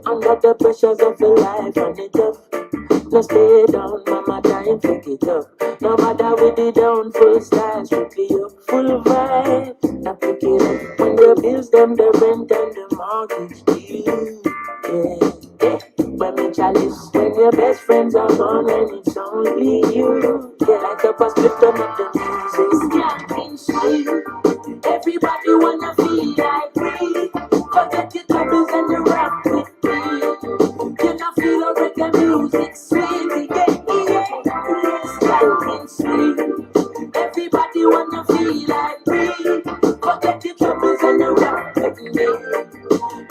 Under the pressures of your life and the tough. No stay down, mama time, pick it up. No matter with the down, full style, strictly up. Full vibes, now pick it up. When the bills, them, the rent and the mortgage due. Yeah. When me chalice, when your best friends are gone and it's only you. Yeah, like a bus, lift them up the music. Skanking sweet. Everybody wanna feel like free. Forget your troubles and you rock with me. You know feel a reggae music sweet. Yeah. Skanking sweet. Everybody wanna feel like free. Forget your troubles and you rock with me.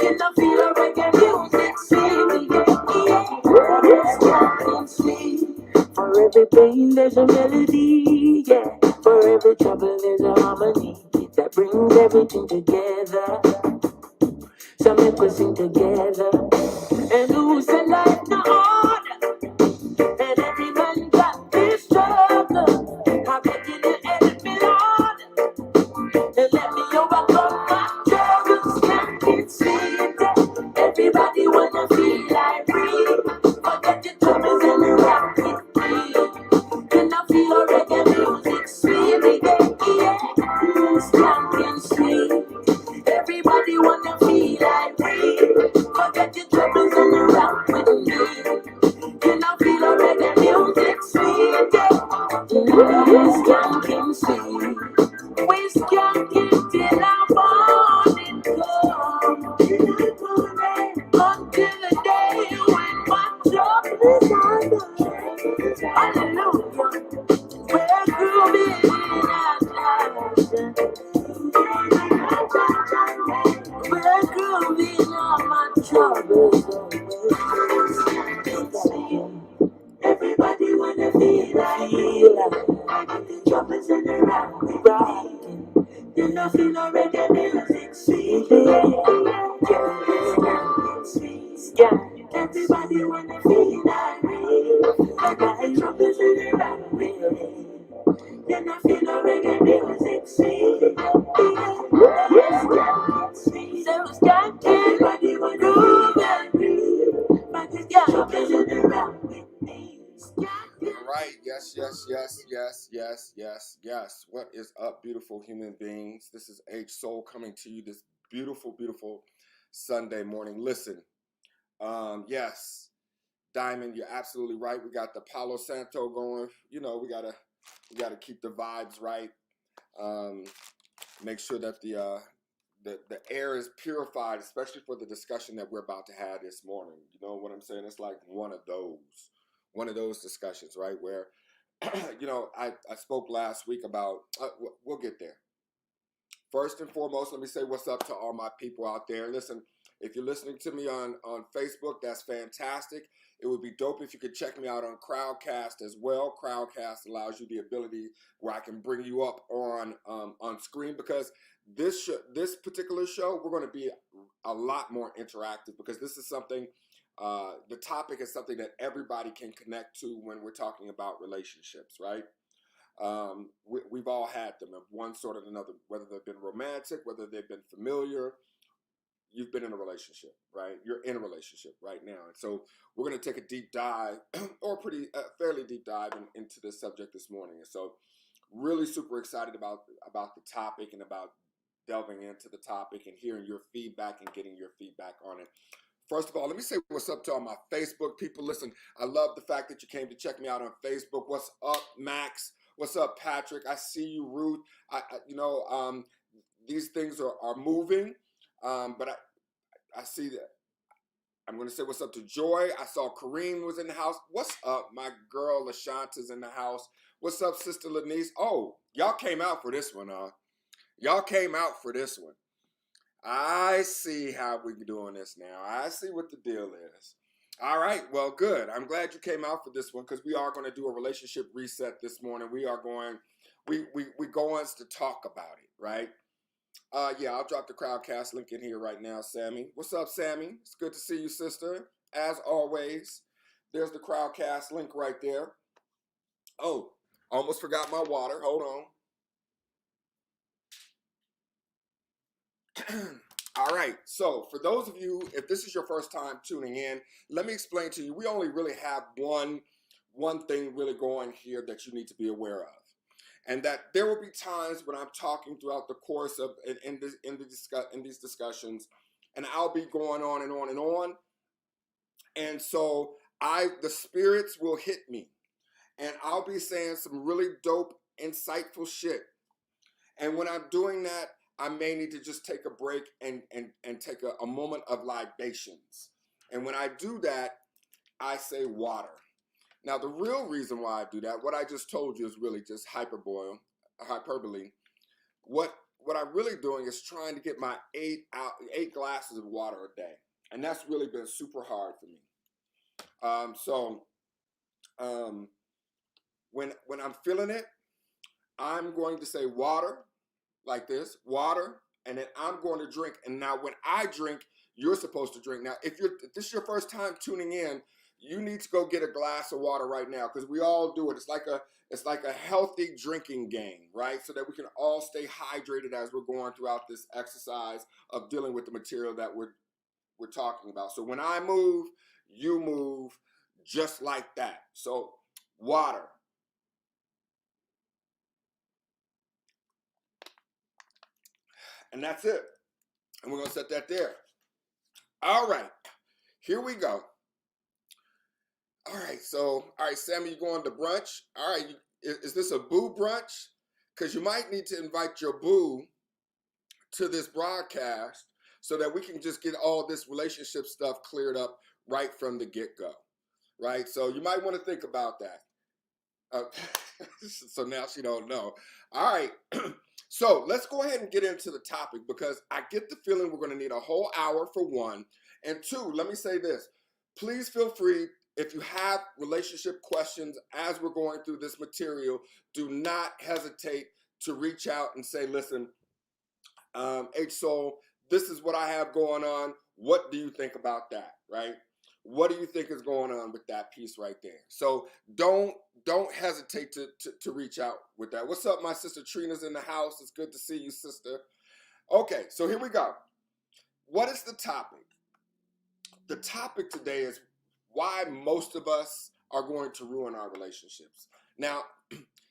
You know feel a reggae music sweet. Yeah. Skanking sweet. For every pain there's a melody, yeah. For every trouble there's a harmony that brings everything together. So make us sing together. And who said life no order? And every man got his struggle. I beg you to help me, Lord, and let me overcome my struggles. Can't get sweet. Everybody wanna feel like free. Forget your troubles and rock with me. Can I feel reggae music sweet? Yeah, skanking sweet. Everybody wanna feel like free. Forget your troubles and rock with me. Can I feel reggae music sweet? Yeah, skanking sweet. We skanking till our morning come. Until the day when my trouble is over. Hallelujah. We're grooving in our time. We're grooving on my troubles away. Everybody wanna feel like the troubles and the rocking. You know feel no reggae music sweet. Yeah. Everybody wanna feel like the troubles and the rocking. You know feel no reggae music sweet. So skank everybody wanna feel like but the troubles and the rocking. All right, yes. What is up, beautiful human beings? This is H Soul coming to you this beautiful Sunday morning. Listen, yes, Diamond, you're absolutely right. We got the Palo Santo going. You know, we gotta keep the vibes right. Make sure that the air is purified, especially for the discussion that we're about to have this morning. You know what I'm saying? It's like one of those discussions, right? Where, you know, I spoke last week about, we'll get there. First and foremost, let me say what's up to all my people out there. Listen, if you're listening to me on Facebook, that's fantastic. It would be dope if you could check me out on Crowdcast as well. Crowdcast allows you the ability where I can bring you up on screen, because this particular show, we're going to be a lot more interactive, because this is something, the topic is something that everybody can connect to when we're talking about relationships, right? We've all had them of one sort or another, whether they've been romantic, whether they've been familiar. You've been in a relationship, right? You're in a relationship right now. And so we're going to take a deep dive, or pretty fairly deep dive into this subject this morning. And so really super excited about the topic, and about delving into the topic and hearing your feedback and getting your feedback on it. First of all, let me say what's up to all my Facebook people. Listen, I love the fact that you came to check me out on Facebook. What's up, Max? What's up, Patrick? I see you, Ruth. These things are moving, but I see that. I'm going to say what's up to Joy. I saw Kareem was in the house. What's up? My girl LaShanta's in the house. What's up, Sister Lanice? Oh, y'all came out for this one, huh? Y'all came out for this one. I see how we're doing this now. I see what the deal is. All right, well, good. I'm glad you came out for this one because we are going to do a relationship reset this morning. We going to talk about it, right? Yeah, I'll drop the Crowdcast link in here right now, Sammy. What's up, Sammy? It's good to see you, sister. As always, there's the Crowdcast link right there. Oh, almost forgot my water. Hold on. All right, so for those of you, if this is your first time tuning in, let me explain to you, we only really have one thing really going here that you need to be aware of. And that there will be times when I'm talking throughout the course of in these discussions, and I'll be going on and on and on. And so the spirits will hit me, and I'll be saying some really dope, insightful shit. And when I'm doing that, I may need to just take a break and take a moment of libations. And when I do that, I say water. Now, the real reason why I do that, what I just told you is really just hyperbole. What I'm really doing is trying to get my 8 glasses of water a day. And that's really been super hard for me. When I'm feeling it, I'm going to say water, like this, water, and then I'm going to drink. And now when I drink, you're supposed to drink. Now, if this is your first time tuning in, you need to go get a glass of water right now because we all do it. It's like a healthy drinking game, right? So that we can all stay hydrated as we're going throughout this exercise of dealing with the material that we're talking about. So when I move, you move just like that. So water. And that's it. And we're going to set that there. All right. Here we go. All right. So, all right, Sammy, you going to brunch? All right. Is this a boo brunch? Because you might need to invite your boo to this broadcast so that we can just get all this relationship stuff cleared up right from the get-go. Right? So you might want to think about that. So now she don't know. All right. So let's go ahead and get into the topic because I get the feeling we're going to need a whole hour for one. And two, let me say this. Please feel free, if you have relationship questions as we're going through this material, do not hesitate to reach out and say, listen, H-Soul, this is what I have going on. What do you think about that, right? What do you think is going on with that piece right there? So don't hesitate to reach out with that. What's up, my sister Trina's in the house. It's good to see you, sister. Okay, so here we go. What is the topic? The topic today is why most of us are going to ruin our relationships. Now,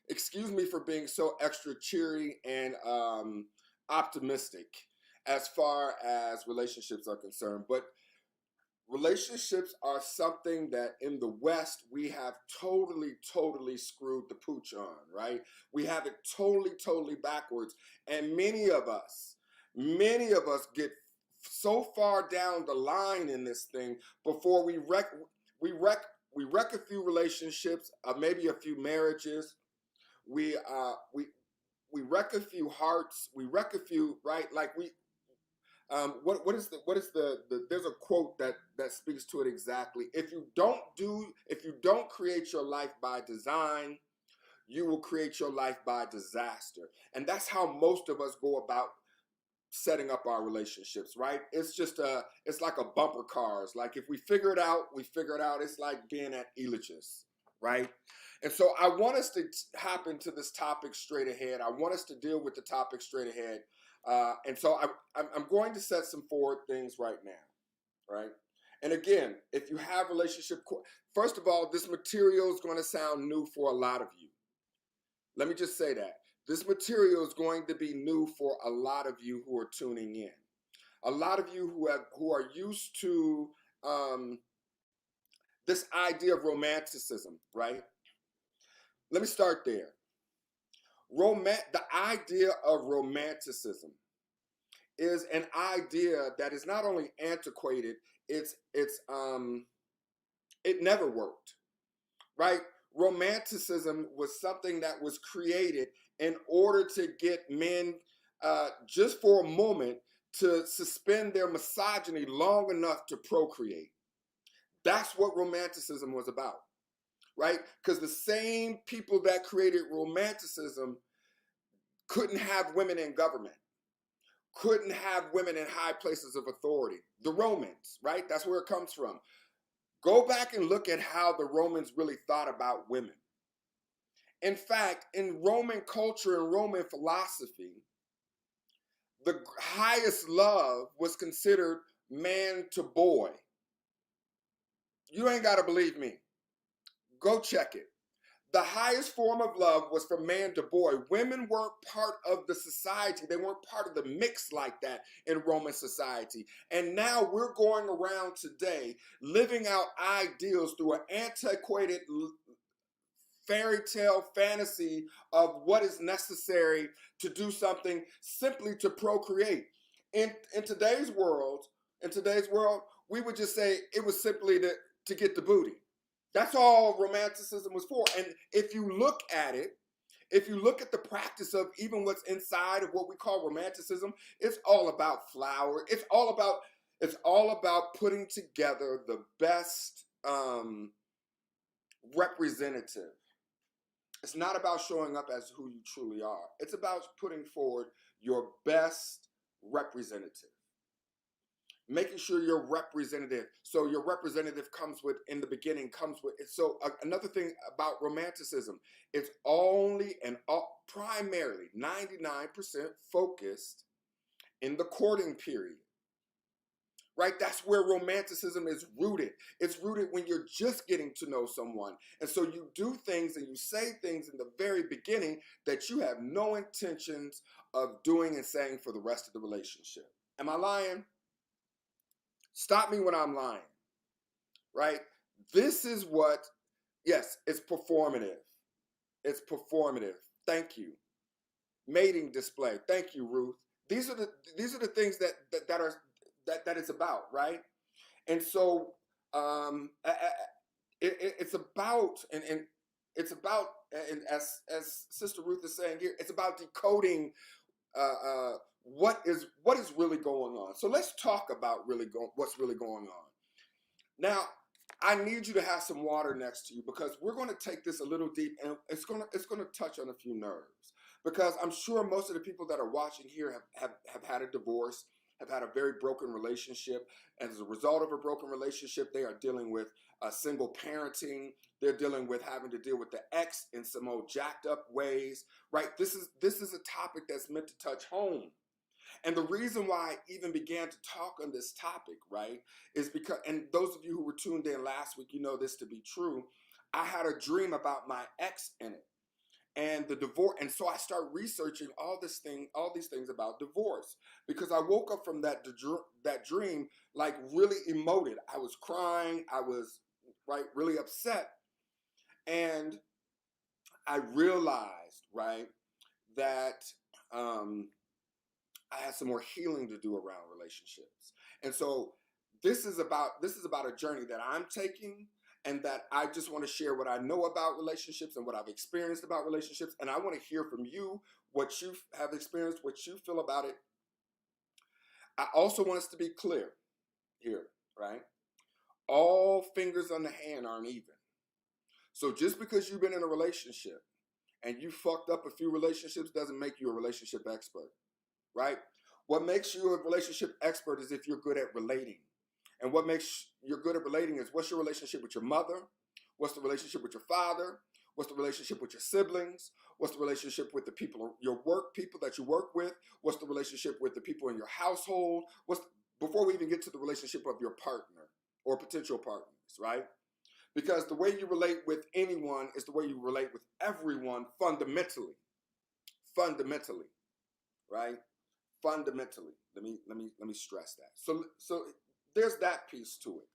excuse me for being so extra cheery and optimistic as far as relationships are concerned, but relationships are something that in the West we have totally screwed the pooch on, right? We have it totally backwards. And many of us get so far down the line in this thing before we wreck a few relationships, maybe a few marriages. We wreck a few hearts. We wreck a few, right? Like what is the there's a quote that speaks to it exactly. If you don't create your life by design, you will create your life by disaster. And that's how most of us go about setting up our relationships, right? It's like a bumper cars. Like if we figure it out, we figure it out. It's like being at Elitch's, right? And so I want us to hop into this topic straight ahead. I want us to deal with the topic straight ahead. And so I'm going to set some forward things right now, right? And again, if you have first of all, this material is going to sound new for a lot of you. Let me just say that. This material is going to be new for a lot of you who are tuning in. A lot of you who are used to this idea of romanticism, right? Let me start there. The idea of romanticism is an idea that is not only antiquated, it never worked, right? Romanticism was something that was created in order to get men just for a moment to suspend their misogyny long enough to procreate. That's what romanticism was about, right? Because the same people that created romanticism couldn't have women in government, couldn't have women in high places of authority. The Romans, right? That's where it comes from. Go back and look at how the Romans really thought about women. In fact, in Roman culture and Roman philosophy, the highest love was considered man to boy. You ain't got to believe me. Go check it. The highest form of love was from man to boy. Women weren't part of the society. They weren't part of the mix like that in Roman society. And now we're going around today living out ideals through an antiquated fairy tale fantasy of what is necessary to do something simply to procreate. In today's world, we would just say it was simply to get the booty. That's all romanticism was for. And if you look at it, if you look at the practice of even what's inside of what we call romanticism, it's all about flower. It's all about putting together the best representative. It's not about showing up as who you truly are. It's about putting forward your best representative. Making sure you're representative. So your representative comes with, in the beginning, comes with. So another thing about romanticism, it's only and primarily 99% focused in the courting period. Right? That's where romanticism is rooted. It's rooted when you're just getting to know someone. And so you do things and you say things in the very beginning that you have no intentions of doing and saying for the rest of the relationship. Am I lying? Stop me when I'm lying, right? This is what, yes, it's performative. It's performative. Thank you. Mating display. Thank you, Ruth. These are the things that it's about, right? And so it's about and it's about, and as Sister Ruth is saying here, it's about decoding what is really going on. So let's talk about what's really going on. Now, I need you to have some water next to you because we're going to take this a little deep, and it's going to touch on a few nerves, because I'm sure most of the people that are watching here have had a divorce, have had a very broken relationship. As a result of a broken relationship, they are dealing with single parenting. They're dealing with having to deal with the ex in some old jacked up ways, right? This is a topic that's meant to touch home. And the reason why I even began to talk on this topic, right, is because, and those of you who were tuned in last week, you know this to be true, I had a dream about my ex in it and the divorce. And so I started researching all these things about divorce, because I woke up from that dream like really emoted. I was crying. I was really upset. And I realized, right, that I had some more healing to do around relationships. And so this is about a journey that I'm taking, and that I just want to share what I know about relationships and what I've experienced about relationships. And I want to hear from you what you have experienced, what you feel about it. I also want us to be clear here, right? All fingers on the hand aren't even. So just because you've been in a relationship and you fucked up a few relationships doesn't make you a relationship expert, right? What makes you a relationship expert is if you're good at relating. And what makes you're good at relating is, what's your relationship with your mother? What's the relationship with your father? What's the relationship with your siblings? What's the relationship with the people, your work people that you work with? What's the relationship with the people in your household? Before we even get to the relationship of your partner or potential partners, right? Because the way you relate with anyone is the way you relate with everyone fundamentally. Fundamentally, right? Fundamentally. Let me stress that. So there's that piece to it.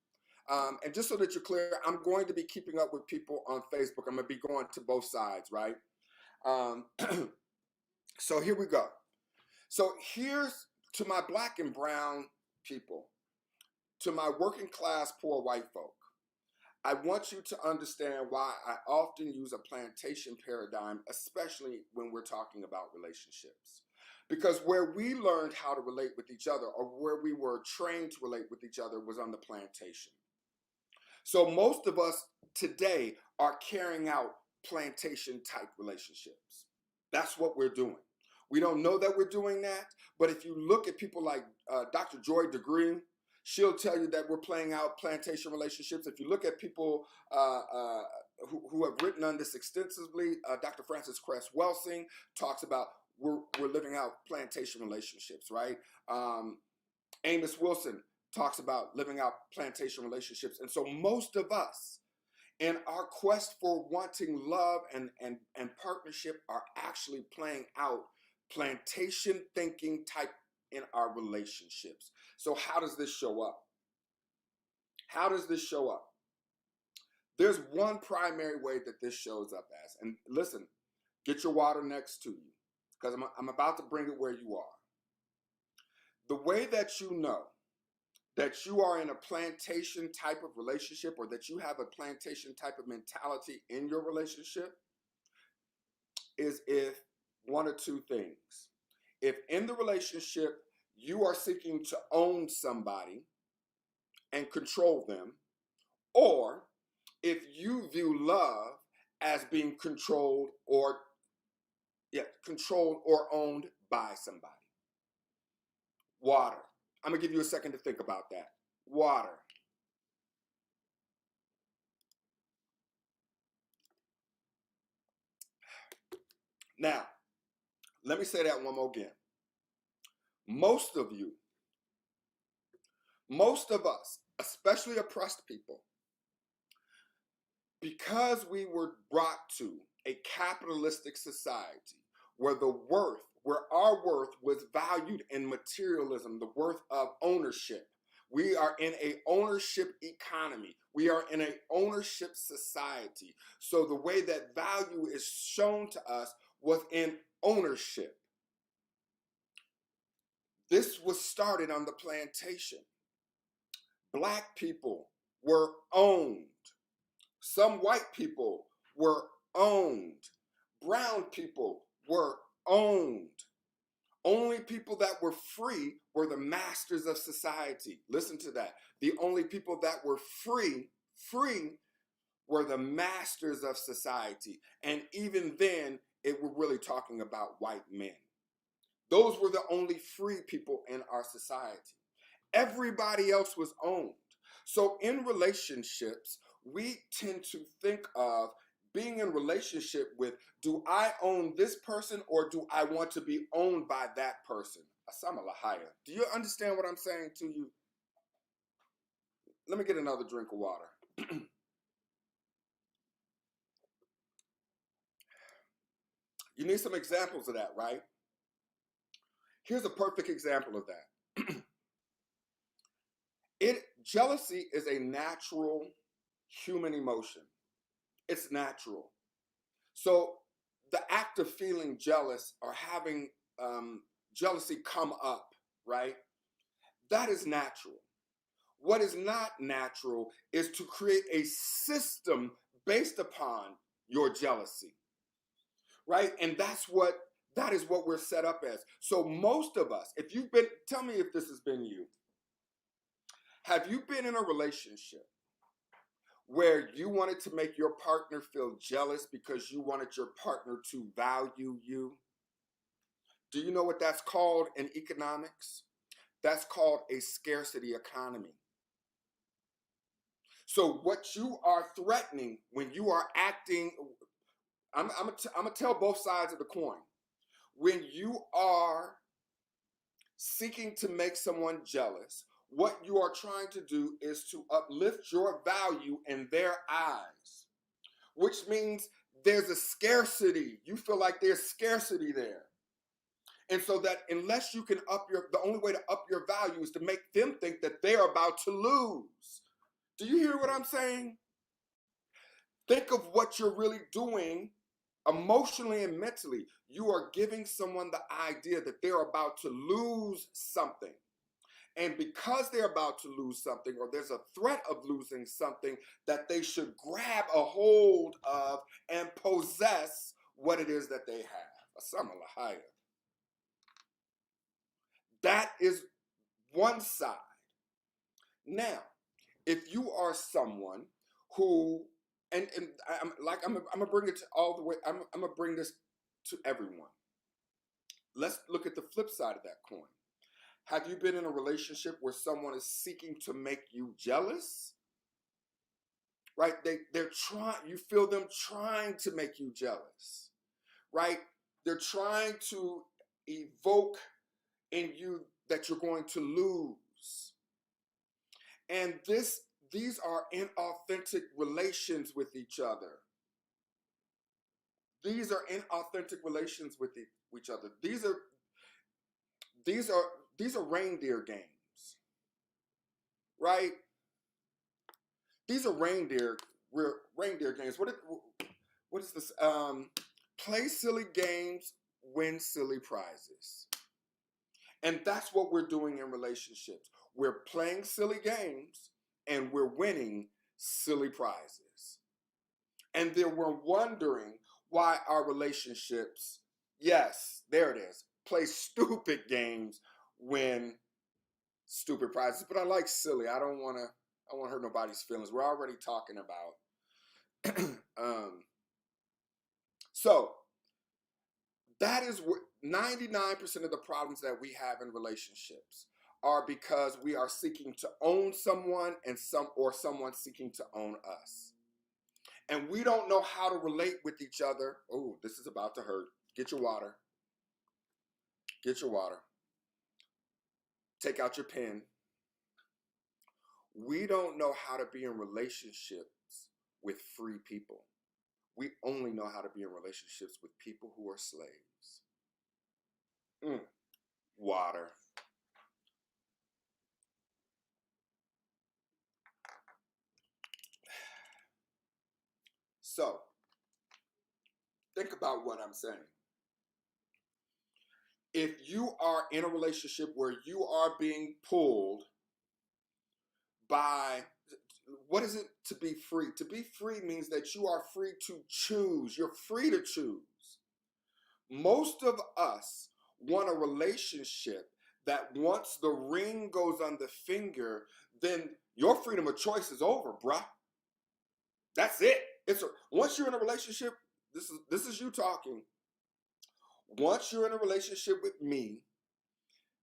And just so that you're clear, I'm going to be keeping up with people on Facebook. I'm going to be going to both sides, right? So here we go. So here's to my black and brown people, to my working class poor white folk. I want you to understand why I often use a plantation paradigm, especially when we're talking about relationships. Because where we learned how to relate with each other, or where we were trained to relate with each other, was on the plantation. So most of us today are carrying out plantation type relationships. That's what we're doing. We don't know that we're doing that, but if you look at people like Dr. Joy DeGreen, she'll tell you that we're playing out plantation relationships. If you look at people who have written on this extensively, Dr. Frances Cress Welsing talks about we're living out plantation relationships, right? Amos Wilson talks about living out plantation relationships. And so most of us, in our quest for wanting love and partnership, are actually playing out plantation thinking type in our relationships. So how does this show up? How does this show up? There's one primary way that this shows up as, and listen, get your water next to you, because I'm about to bring it where you are. The way that you know that you are in a plantation type of relationship, or that you have a plantation type of mentality in your relationship, is if one or two things. If in the relationship you are seeking to own somebody and control them, or if you view love as being controlled or owned by somebody. Water. I'm gonna give you a second to think about that. Water. Now, let me say that one more again. Most of you, most of us, especially oppressed people, because we were brought to a capitalistic society where our worth was valued in materialism, the worth of ownership. We are in an ownership economy. We are in an ownership society. So the way that value is shown to us was in ownership. This was started on the plantation. Black people were owned. Some white people were owned. Brown people were owned. Only people that were free were the masters of society. Listen to that. The only people that were free were the masters of society. And even then, we're really talking about white men. Those were the only free people in our society. Everybody else was owned. So in relationships, we tend to think of being in relationship with, do I own this person, or do I want to be owned by that person? Asama Lahaya. Do you understand what I'm saying to you? Let me get another drink of water. You need some examples of that, right? Here's a perfect example of that. Jealousy is a natural human emotion. It's natural. So the act of feeling jealous or having jealousy come up, right? That is natural. What is not natural is to create a system based upon your jealousy, right? And that is what we're set up as. So most of us, tell me if this has been you. Have you been in a relationship where you wanted to make your partner feel jealous because you wanted your partner to value you? Do you know what that's called in economics? That's called a scarcity economy. So what you are threatening when you are acting, I'm gonna tell both sides of the coin. When you are seeking to make someone jealous, what you are trying to do is to uplift your value in their eyes, which means there's a scarcity. You feel like there's scarcity there. And so that unless you can the only way to up your value is to make them think that they're about to lose. Do you hear what I'm saying? Think of what you're really doing emotionally and mentally. You are giving someone the idea that they're about to lose something. And because they're about to lose something, or there's a threat of losing something, that they should grab a hold of and possess what it is that they have. Asama Lahaya. That is one side. Now, if you are someone who, and I'm gonna bring it to all the way. I'm gonna bring this to everyone. Let's look at the flip side of that coin. Have you been in a relationship where someone is seeking to make you jealous? Right? They're trying. You feel them trying to make you jealous. Right? They're trying to evoke in you that you're going to lose. And these are inauthentic relations with each other. These are inauthentic relations with each other. These are reindeer games, right? These are reindeer games. What is this? Play silly games, win silly prizes. And that's what we're doing in relationships. We're playing silly games and we're winning silly prizes. And then we're wondering why our relationships, yes, there it is, play stupid games, win stupid prizes. But I like silly. I don't want to hurt nobody's feelings. We're already talking about so that is what 99% of the problems that we have in relationships are because we are seeking to own someone and someone seeking to own us. And we don't know how to relate with each other. Oh, this is about to hurt. Get your water. Get your water. Take out your pen. We don't know how to be in relationships with free people. We only know how to be in relationships with people who are slaves. Water. So, think about what I'm saying. If you are in a relationship where you are being pulled by, what is it to be free? To be free means that you are free to choose. You're free to choose. Most of us want a relationship that once the ring goes on the finger, then your freedom of choice is over, bruh. That's it. Once you're in a relationship, this is you talking. Once you're in a relationship with me,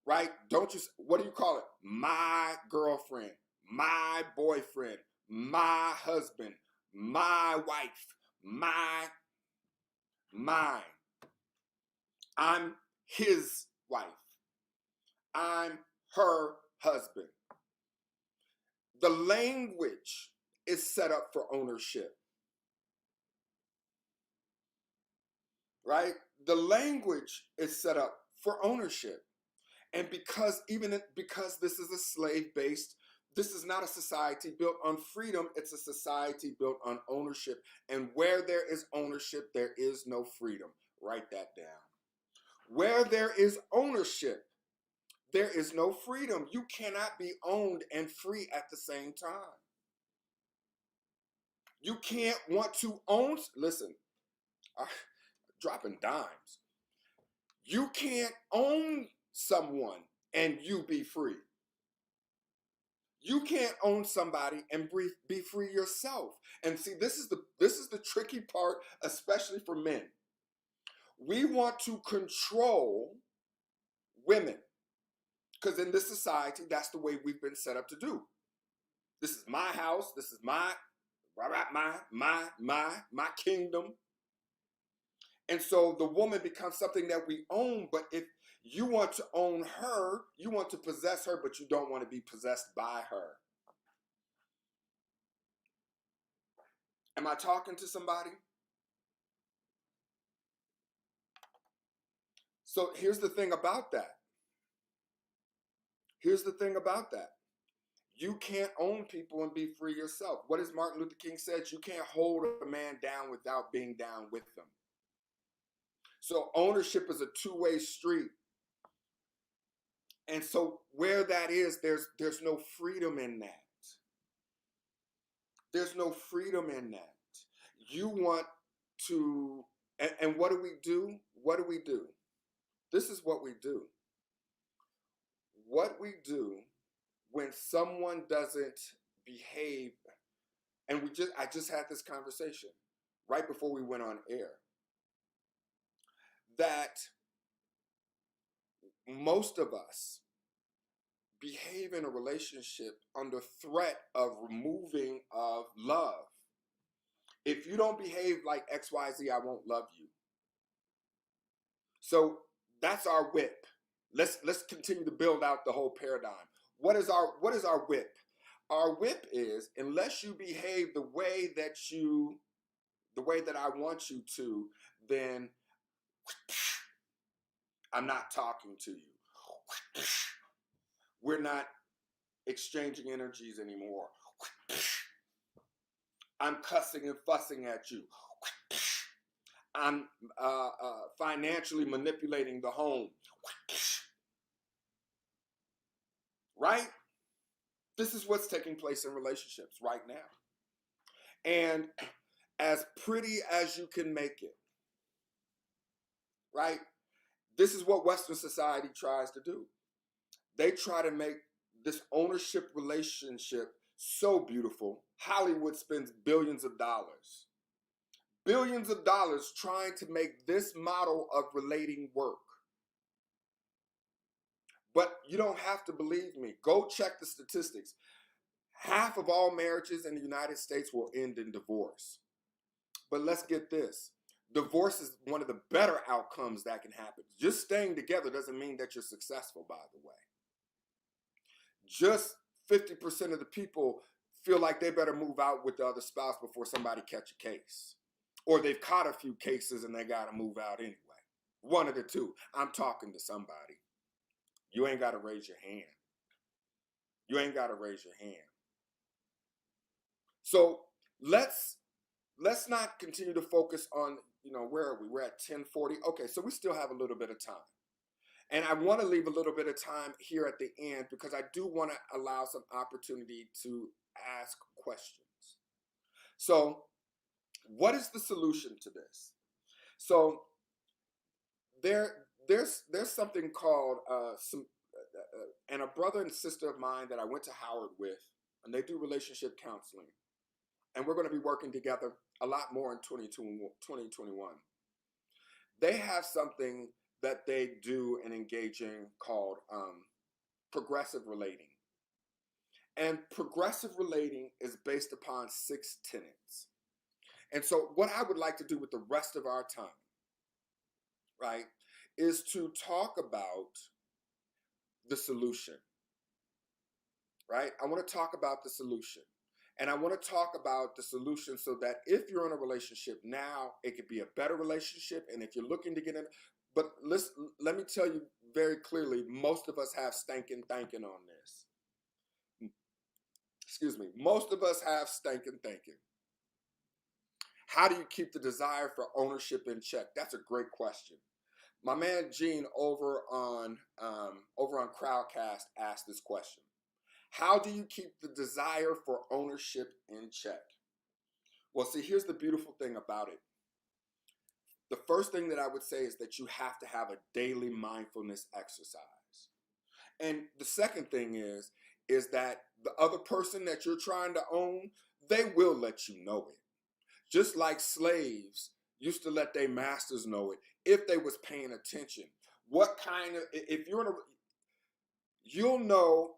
right? What do you call it? My girlfriend, my boyfriend, my husband, my wife, mine. I'm his wife. I'm her husband. The language is set up for ownership. Right? The language is set up for ownership. And because this is a slave-based, this is not a society built on freedom, it's a society built on ownership. And where there is ownership, there is no freedom. Write that down. Where there is ownership, there is no freedom. You cannot be owned and free at the same time. You can't want to own, listen, dropping dimes. You can't own someone and you be free. You can't own somebody and be free yourself. And see, this is the tricky part, especially for men. We want to control women because in this society, that's the way we've been set up to do. This is my house. This is my kingdom. And so the woman becomes something that we own. But if you want to own her, you want to possess her, but you don't want to be possessed by her. Am I talking to somebody? So here's the thing about that. You can't own people and be free yourself. What does Martin Luther King said? You can't hold a man down without being down with them. So ownership is a two-way street. And so where that is, there's no freedom in that. There's no freedom in that. You want to, and what do we do? This is what we do. what we do when someone doesn't behave, and I just had this conversation right before we went on air, that most of us behave in a relationship under threat of removing of love. If you don't behave like XYZ, I won't love you. So that's our whip. Let's continue to build out the whole paradigm. What is our whip? Our whip is, unless you behave the way that I want you to, then I'm not talking to you. We're not exchanging energies anymore. I'm cussing and fussing at you. I'm financially manipulating the home. Right? This is what's taking place in relationships right now. And as pretty as you can make it, right? This is what Western society tries to do. They try to make this ownership relationship so beautiful. Hollywood spends billions of dollars trying to make this model of relating work. But you don't have to believe me. Go check the statistics. Half of all marriages in the United States will end in divorce. But let's get this. Divorce is one of the better outcomes that can happen. Just staying together doesn't mean that you're successful, by the way. Just 50% of the people feel like they better move out with the other spouse before somebody catch a case. Or they've caught a few cases and they got to move out anyway. One of the two. I'm talking to somebody. You ain't got to raise your hand. You ain't got to raise your hand. So let's not continue to focus on, where are we? We're at 10:40. Okay, so we still have a little bit of time. And I want to leave a little bit of time here at the end because I do want to allow some opportunity to ask questions. So what is the solution to this? So there's something called and a brother and sister of mine that I went to Howard with, and they do relationship counseling. And we're going to be working together a lot more in 2021. They have something that they do and engage in called progressive relating. And progressive relating is based upon 6 tenets. And so what I would like to do with the rest of our time, right, is to talk about the solution, right? I want to talk about the solution. And I want to talk about the solution so that if you're in a relationship now, it could be a better relationship. And if you're looking to get in, but let me tell you very clearly, most of us have stankin' thinking on this. Excuse me. Most of us have stankin' thinking. How do you keep the desire for ownership in check? That's a great question. My man Gene over on Crowdcast asked this question. How do you keep the desire for ownership in check? Well, see, here's the beautiful thing about it. The first thing that I would say is that you have to have a daily mindfulness exercise. And the second thing is that the other person that you're trying to own, they will let you know it. Just like slaves used to let their masters know it if they was paying attention. If you're in a, you'll know.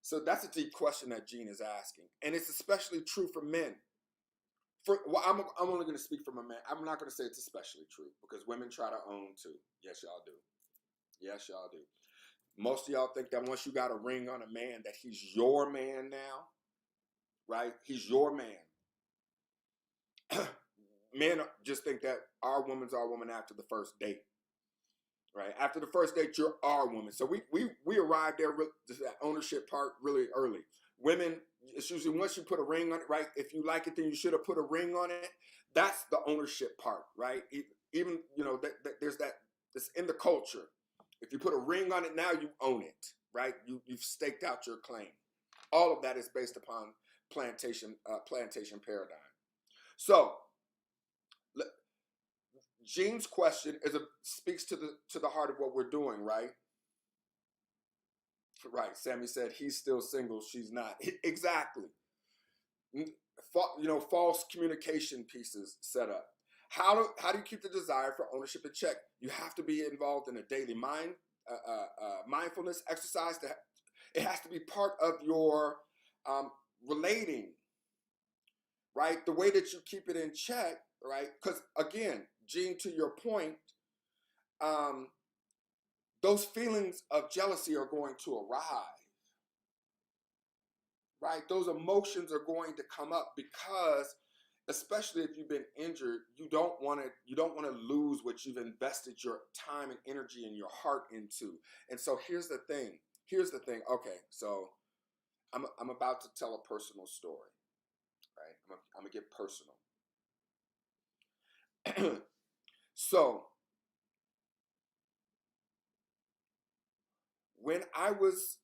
So that's a deep question that Gene is asking. And it's especially true for men. I'm only going to speak from a man. I'm not going to say it's especially true because women try to own too. Yes, y'all do. Yes, y'all do. Most of y'all think that once you got a ring on a man that he's your man now, right? He's your man. Men just think that our woman's our woman after the first date, right? After the first date, you're our woman. So we arrived there, that ownership part really early. Women, it's usually once you put a ring on it, right? If you like it, then you should have put a ring on it. That's the ownership part, right? Even, there's that, it's in the culture. If you put a ring on it now, you own it, right? You've staked out your claim. All of that is based upon plantation paradigm. So, Gene's question speaks to the heart of what we're doing, right? Right. Sammy said he's still single. She's not. Exactly. False communication pieces set up. How do you keep the desire for ownership in check? You have to be involved in a daily mindfulness exercise. It has to be part of your relating, right? The way that you keep it in check, right? Because again, Gene, to your point, those feelings of jealousy are going to arrive, right? Those emotions are going to come up because, especially if you've been injured, you don't want to lose what you've invested your time and energy and your heart into. And so here's the thing. Okay, so I'm about to tell a personal story, right? I'm gonna get personal. So when I was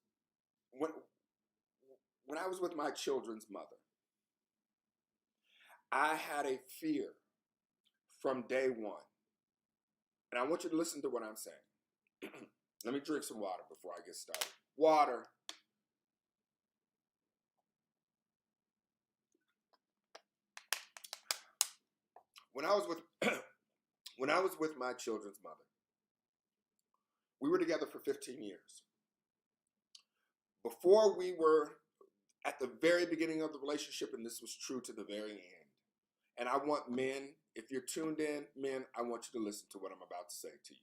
with my children's mother, I had a fear from day one. And I want you to listen to what I'm saying. Let me drink some water before I get started. Water. When I was with my children's mother, we were together for 15 years. Before we were at the very beginning of the relationship, and this was true to the very end. And I want men, if you're tuned in, men, I want you to listen to what I'm about to say to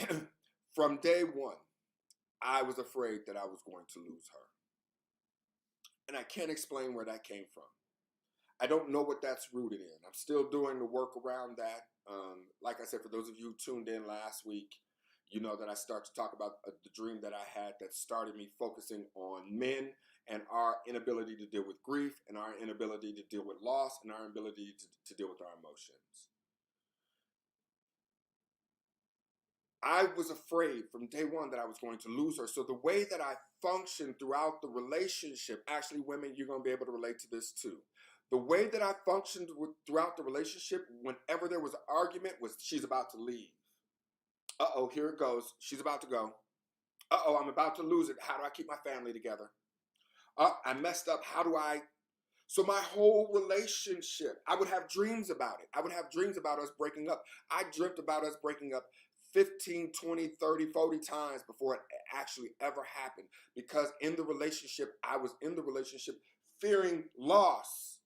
you. From day one, I was afraid that I was going to lose her. And I can't explain where that came from. I don't know what that's rooted in. I'm still doing the work around that. Like I said, for those of you who tuned in last week, you know that I start to talk about the dream that I had that started me focusing on men and our inability to deal with grief and our inability to deal with loss and our ability to deal with our emotions. I was afraid from day one that I was going to lose her. So the way that I functioned throughout the relationship, actually women, you're going to be able to relate to this too. The way that I functioned throughout the relationship, whenever there was an argument, was she's about to leave. Uh-oh, here it goes. She's about to go. Uh-oh, I'm about to lose it. How do I keep my family together? I messed up. How do I? So my whole relationship, I would have dreams about it. I would have dreams about us breaking up. I dreamt about us breaking up 15, 20, 30, 40 times before it actually ever happened. Because in the relationship, I was in the relationship fearing loss.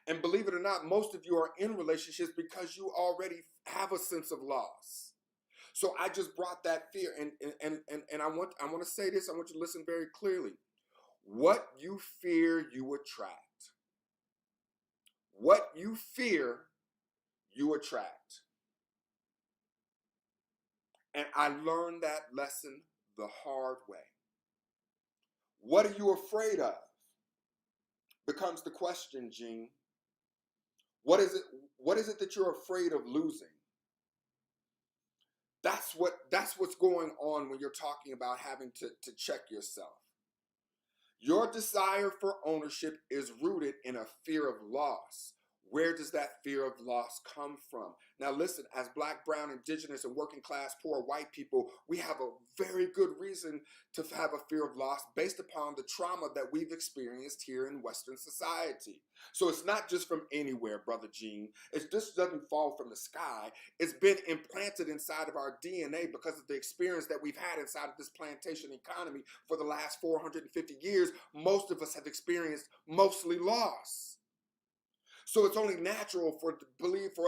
And believe it or not, most of you are in relationships because you already have a sense of loss. So I just brought that fear, and I want to say this. I want you to listen very clearly. What you fear, you attract. What you fear, you attract. And I learned that lesson the hard way. What are you afraid of? Becomes the question, Gene. What is it that you're afraid of losing? That's what's going on when you're talking about having to check yourself. Your desire for ownership is rooted in a fear of loss. Where does that fear of loss come from? Now listen, as Black, brown, indigenous, and working class poor white people, we have a very good reason to have a fear of loss based upon the trauma that we've experienced here in Western society. So it's not just from anywhere, Brother Gene. It just doesn't fall from the sky. It's been implanted inside of our DNA because of the experience that we've had inside of this plantation economy for the last 450 years. Most of us have experienced mostly loss. So it's only natural for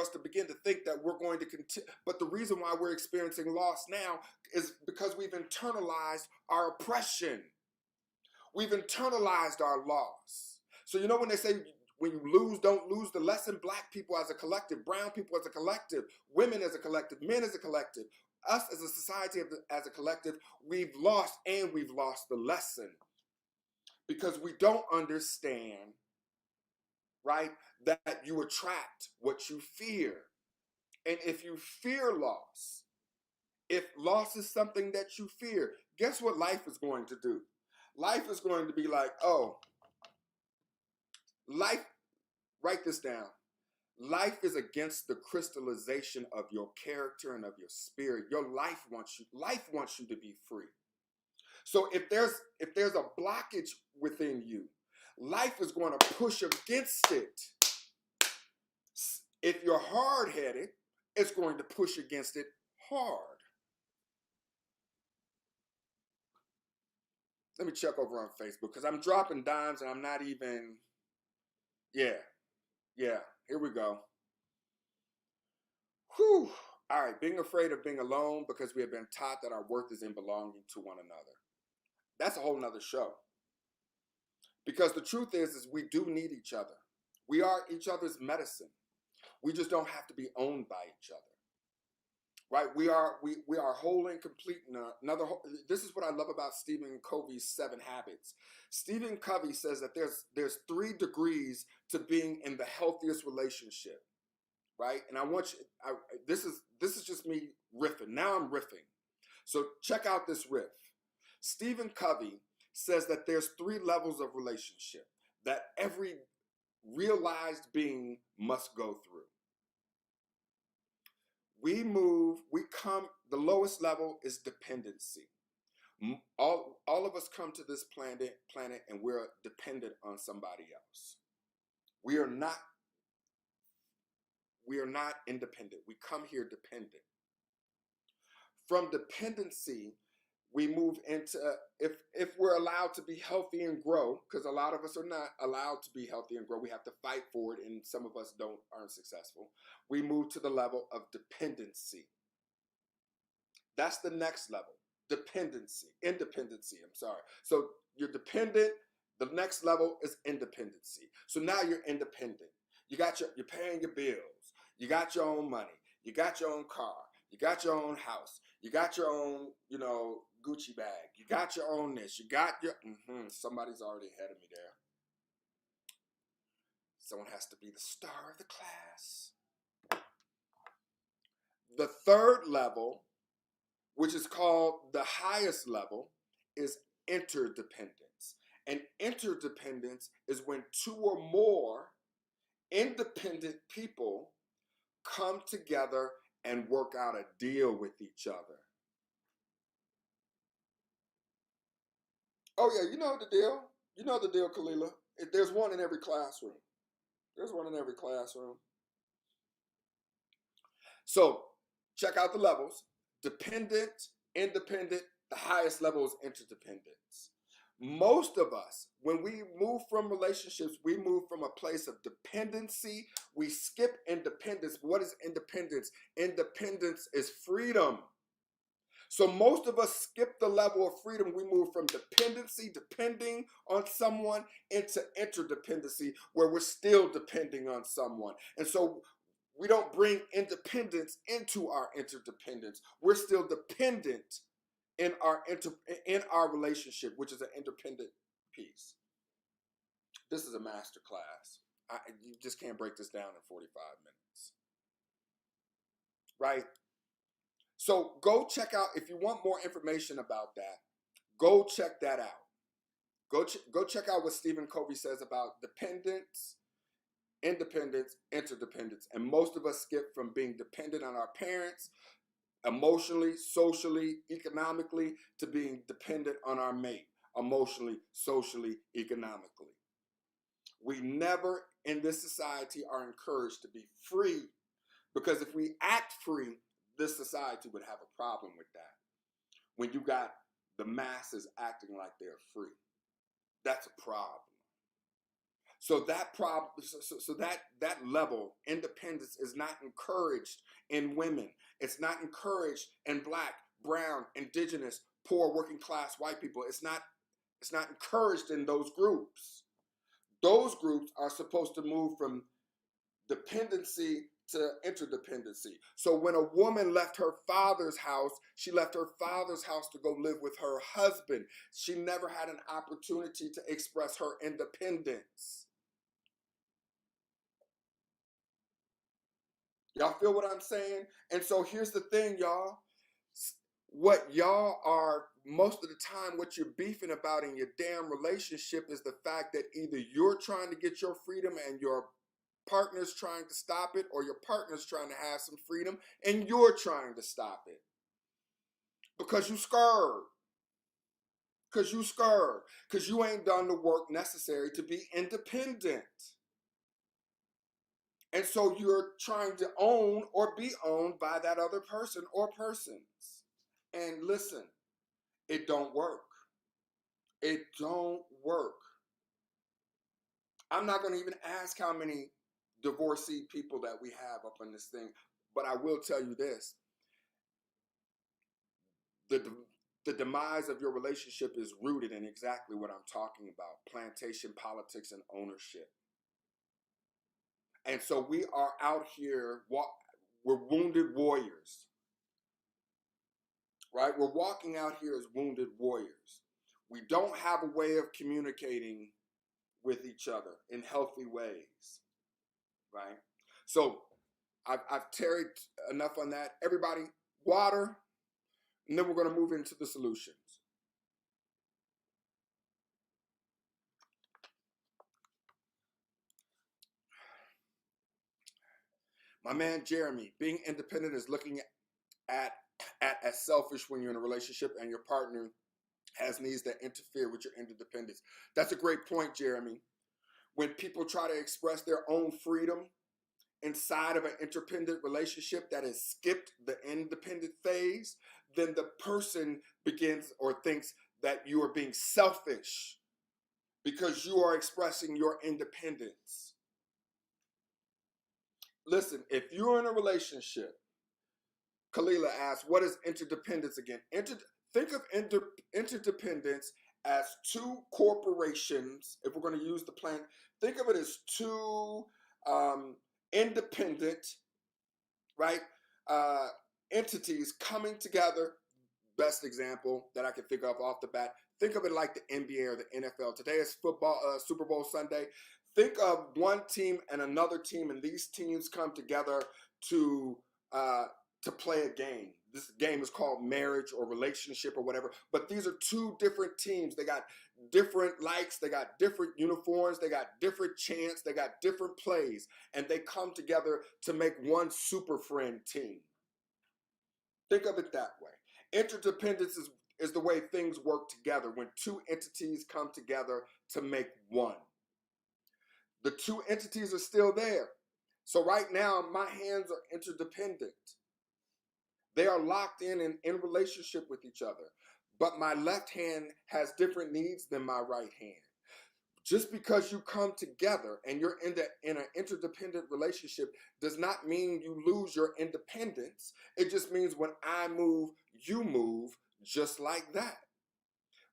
us to begin to think that we're going to continue. But the reason why we're experiencing loss now is because we've internalized our oppression. We've internalized our loss. So you know when they say when you lose, don't lose the lesson, Black people as a collective, brown people as a collective, women as a collective, men as a collective, us as a society as a collective, we've lost the lesson because we don't understand, right, that you attract what you fear. And if you fear loss, if loss is something that you fear, guess what life is going to do? Life is going to be like, oh, life, write this down. Life is against the crystallization of your character and of your spirit. Life wants you to be free. So if there's a blockage within you, life is going to push against it. If you're hard-headed, it's going to push against it hard. Let me check over on Facebook because I'm dropping dimes and I'm not even, yeah, here we go. Whew. All right, being afraid of being alone because we have been taught that our worth is in belonging to one another. That's a whole nother show. Because the truth is we do need each other. We are each other's medicine. We just don't have to be owned by each other. Right? We are whole and complete. This is what I love about Stephen Covey's 7 Habits. Stephen Covey says that there's 3 degrees to being in the healthiest relationship. Right? And I want you, this is just me riffing. Now I'm riffing. So check out this riff. Stephen Covey says that there's 3 levels of relationship that every realized being must go through. The lowest level is dependency. All of us come to this planet and we're dependent on somebody else. We are not independent. We come here dependent. From dependency, we move into, if we're allowed to be healthy and grow, because a lot of us are not allowed to be healthy and grow, we have to fight for it, and some of us aren't successful. We move to the level of dependency. That's the next level, independency, I'm sorry. So you're dependent, the next level is independency. So now you're independent. You're paying your bills, you got your own money, you got your own car, you got your own house, you got your own, Gucci bag, you got your own this, you got your, somebody's already ahead of me there. Someone has to be the star of the class. The third level, which is called the highest level, is interdependence. And interdependence is when 2 or more independent people come together and work out a deal with each other. Oh yeah, you know the deal. You know the deal, Kalila. There's one in every classroom. So check out the levels. Dependent, independent, the highest level is interdependence. Most of us, when we move from relationships, we move from a place of dependency. We skip independence. What is independence? Independence is freedom. So most of us skip the level of freedom. We move from dependency, depending on someone, into interdependency, where we're still depending on someone. And so we don't bring independence into our interdependence. We're still dependent in our relationship, which is an independent piece. This is a master class. You just can't break this down in 45 minutes. Right? So go check out, if you want more information about that, go check that out. Go check out what Stephen Covey says about dependence, independence, interdependence. And most of us skip from being dependent on our parents, emotionally, socially, economically, to being dependent on our mate, emotionally, socially, economically. We never in this society are encouraged to be free, because if we act free, this society would have a problem with that. When you got the masses acting like they're free, that's a problem. So that problem, so that level, independence, is not encouraged in women. It's not encouraged in Black, brown, indigenous, poor, working class white people. It's not encouraged in those groups. Those groups are supposed to move from dependency to interdependency. So when a woman left her father's house, she left her father's house to go live with her husband. She never had an opportunity to express her independence. Y'all feel what I'm saying? And so here's the thing, y'all. What y'all are, most of the time, what you're beefing about in your damn relationship is the fact that either you're trying to get your freedom and your partner's trying to stop it, or your partner's trying to have some freedom and you're trying to stop it because you're scared. because you scared, because you ain't done the work necessary to be independent. And so you're trying to own or be owned by that other person or persons. And listen, it don't work. It don't work. I'm not going to even ask how many divorcee people that we have up in this thing, but I will tell you this. The demise of your relationship is rooted in exactly what I'm talking about: plantation politics and ownership. And so we are out here, we're wounded warriors, right? We're walking out here as wounded warriors. We don't have a way of communicating with each other in healthy ways, right? So I've tarried enough on that. Everybody, water, and then we're going to move into the solutions. My man Jeremy, being independent is looking at as selfish when you're in a relationship and your partner has needs that interfere with your independence. That's a great point, Jeremy. When people try to express their own freedom inside of an interdependent relationship that has skipped the independent phase, then the person begins or thinks that you are being selfish because you are expressing your independence. Listen, if you're in a relationship, Kalila asked, what is interdependence again? Think of interdependence as two corporations. If we're going to use the plan, think of it as two independent, right, entities coming together. Best example that I can think of off the bat. Think of it like the NBA or the NFL. Today is football, Super Bowl Sunday. Think of one team and another team, and these teams come together to play a game. This game is called marriage or relationship or whatever. But these are two different teams. They got different likes. They got different uniforms. They got different chants. They got different plays. And they come together to make one super friend team. Think of it that way. Interdependence is the way things work together when two entities come together to make one. The two entities are still there. So right now, my hands are interdependent. They are locked in relationship with each other. But my left hand has different needs than my right hand. Just because you come together and you're in an interdependent relationship does not mean you lose your independence. It just means when I move, you move just like that.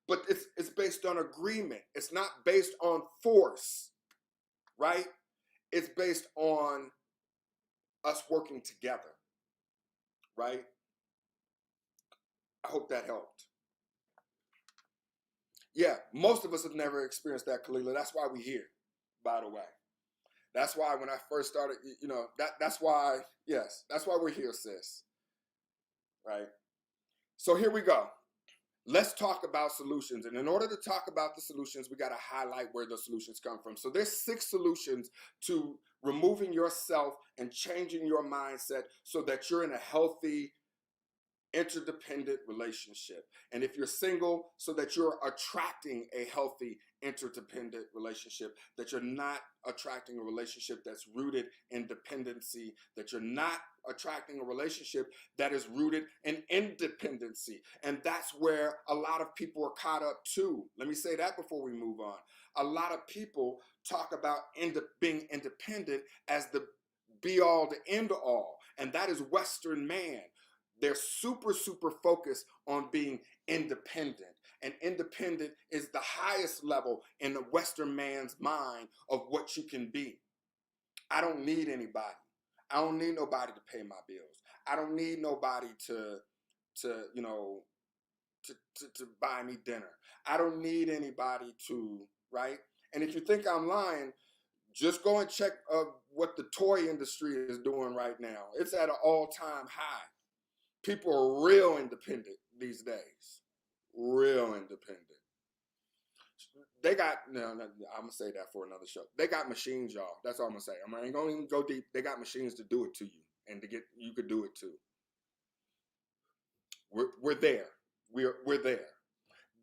But it's based on agreement. It's not based on force, right? It's based on us working together, right? I hope that helped. Yeah, most of us have never experienced that, Kalila. That's why we're here, by the way. That's why when I first started, that's why we're here, sis. Right? So here we go. Let's talk about solutions. And in order to talk about the solutions, we got to highlight where the solutions come from. So there's 6 solutions to removing yourself and changing your mindset so that you're in a healthy, interdependent relationship. And if you're single, so that you're attracting a healthy interdependent relationship, that you're not attracting a relationship that's rooted in dependency, that you're not attracting a relationship that is rooted in independency. And that's where a lot of people are caught up too. Let me say that before we move on. A lot of people talk about being independent as the be all to end all. And that is Western man. They're super, super focused on being independent. And independent is the highest level in the Western man's mind of what you can be. I don't need anybody. I don't need nobody to pay my bills. I don't need nobody to buy me dinner. I don't need anybody to, right? And if you think I'm lying, just go and check what the toy industry is doing right now. It's at an all-time high. People are real independent these days. Real independent. They got, no, I'm going to say that for another show. They got machines, y'all. That's all I'm going to say. I ain't going to even go deep. They got machines to do it to you and you could do it too. We're there. We're there.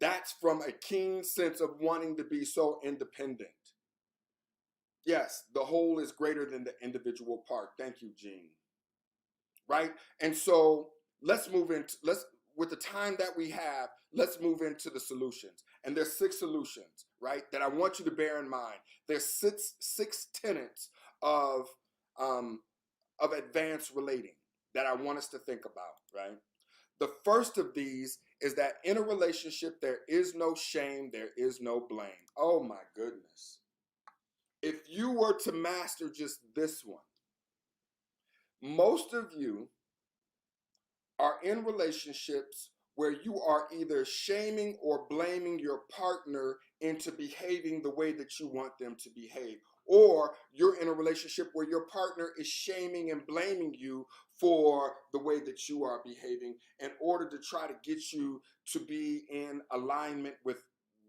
That's from a keen sense of wanting to be so independent. Yes, the whole is greater than the individual part. Thank you, Gene. Right? And so let's move into, with the time that we have, let's move into the solutions. And there's 6 solutions, right, that I want you to bear in mind. There's six tenets of advanced relating that I want us to think about, right? The first of these is that in a relationship, there is no shame, there is no blame. Oh my goodness. If you were to master just this one, most of you are in relationships where you are either shaming or blaming your partner into behaving the way that you want them to behave. Or you're in a relationship where your partner is shaming and blaming you for the way that you are behaving in order to try to get you to be in alignment with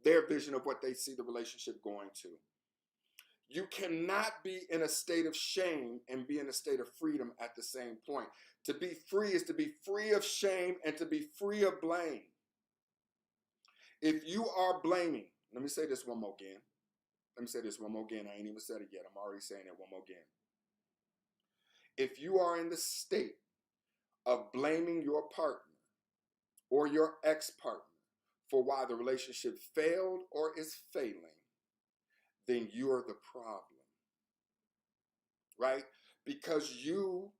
their vision of what they see the relationship going to. You cannot be in a state of shame and be in a state of freedom at the same point. To be free is to be free of shame and to be free of blame. If you are blaming, let me say this one more again. I ain't even said it yet. I'm already saying it one more again. If you are in the state of blaming your partner or your ex-partner for why the relationship failed or is failing, then you are the problem, right? Because you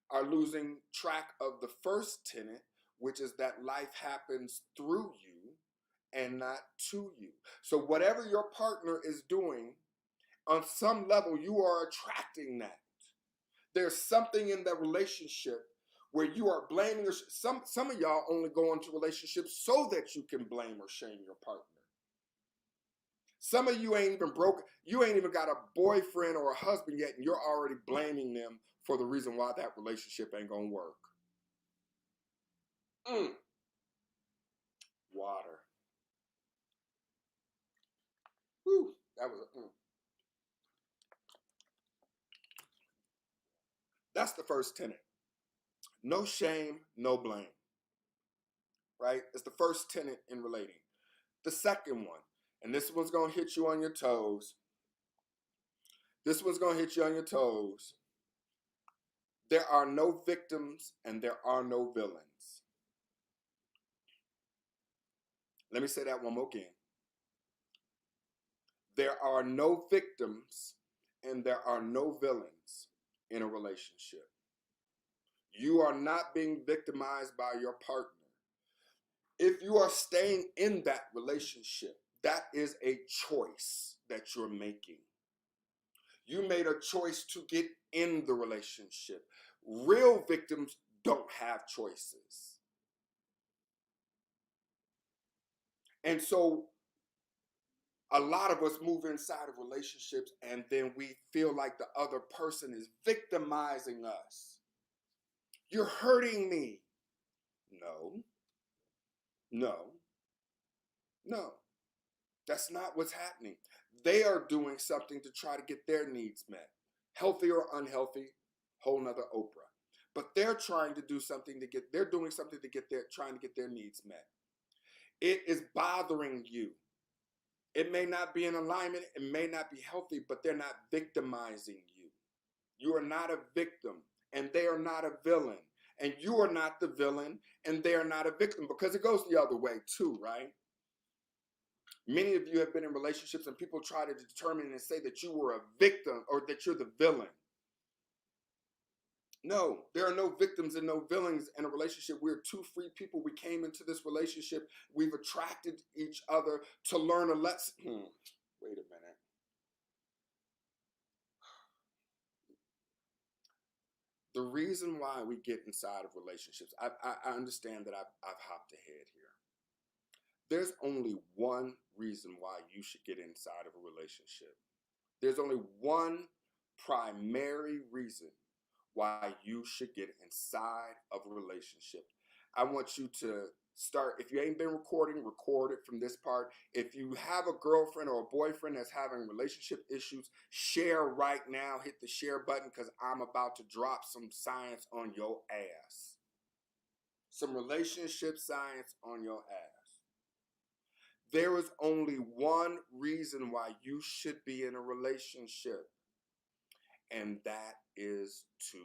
are losing track of the first tenet, which is that life happens through you and not to you. So whatever your partner is doing, on some level, you are attracting that. There's something in that relationship where you are blaming, or some of y'all only go into relationships so that you can blame or shame your partner. Some of you ain't even broke. You ain't even got a boyfriend or a husband yet, and you're already blaming them for the reason why that relationship ain't gonna work. Water. Whew, that was a That's the first tenet. No shame, no blame. Right? It's the first tenet in relating. The second one, and this one's gonna hit you on your toes. There are no victims and there are no villains. Let me say that one more again. There are no victims and there are no villains in a relationship. You are not being victimized by your partner. If you are staying in that relationship, that is a choice that you're making. You made a choice to get in the relationship. Real victims don't have choices. And so a lot of us move inside of relationships and then we feel like the other person is victimizing us. You're hurting me. No. That's not what's happening. They are doing something to try to get their needs met. Healthy or unhealthy, whole nother Oprah. But they're trying to do something trying to get their needs met. It is bothering you. It may not be in alignment, it may not be healthy, but they're not victimizing you. You are not a victim, and they are not a villain. And you are not the villain, and they are not a victim, because it goes the other way too, right? Many of you have been in relationships and people try to determine and say that you were a victim or that you're the villain. No, there are no victims and no villains in a relationship. We're two free people. We came into this relationship. We've attracted each other to learn a lesson. Wait a minute. The reason why we get inside of relationships, I understand that I've hopped ahead here. There's only one reason why you should get inside of a relationship. There's only one primary reason why you should get inside of a relationship. I want you to start, if you ain't been recording, record it from this part. If you have a girlfriend or a boyfriend that's having relationship issues, share right now. Hit the share button because I'm about to drop some science on your ass. Some relationship science on your ass. There is only one reason why you should be in a relationship, and that is to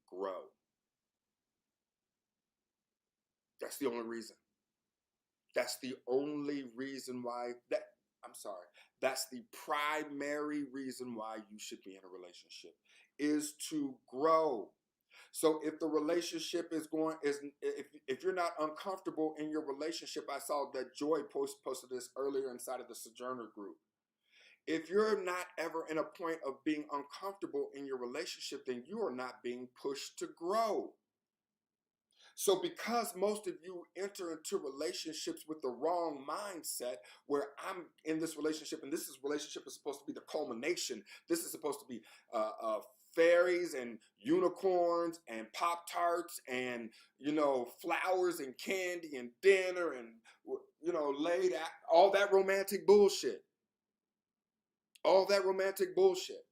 grow. That's the only reason. That's the only reason why I'm sorry. That's the primary reason why you should be in a relationship, is to grow. So if the relationship if you're not uncomfortable in your relationship, I saw that Joy posted this earlier inside of the Sojourner group. If you're not ever in a point of being uncomfortable in your relationship, then you are not being pushed to grow. So because most of you enter into relationships with the wrong mindset, where I'm in this relationship and relationship is supposed to be the culmination. This is supposed to be fairies and unicorns and Pop-Tarts and, flowers and candy and dinner and, all that romantic bullshit. All that romantic bullshit.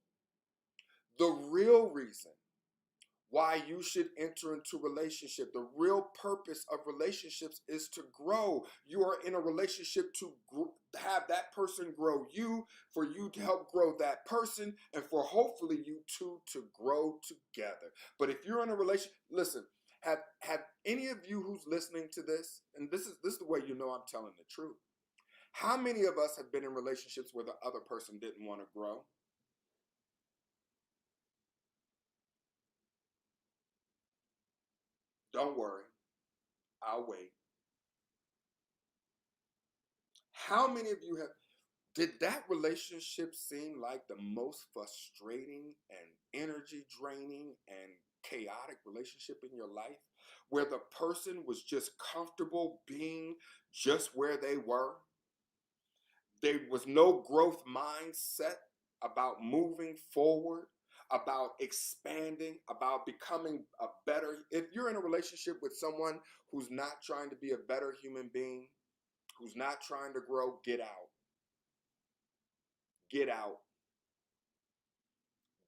The real reason why you should enter into relationship, the real purpose of relationships is to grow. You are in a relationship to have that person grow you, for you to help grow that person, and for hopefully you two to grow together. But if you're in a relationship, listen, have any of you who's listening to this, and this is the way you know I'm telling the truth. How many of us have been in relationships where the other person didn't want to grow? Don't worry, I'll wait. How many of you did that relationship seem like the most frustrating and energy draining and chaotic relationship in your life, where the person was just comfortable being just where they were? There was no growth mindset about moving forward, about expanding, about becoming a better. If you're in a relationship with someone who's not trying to be a better human being, who's not trying to grow, get out. Get out.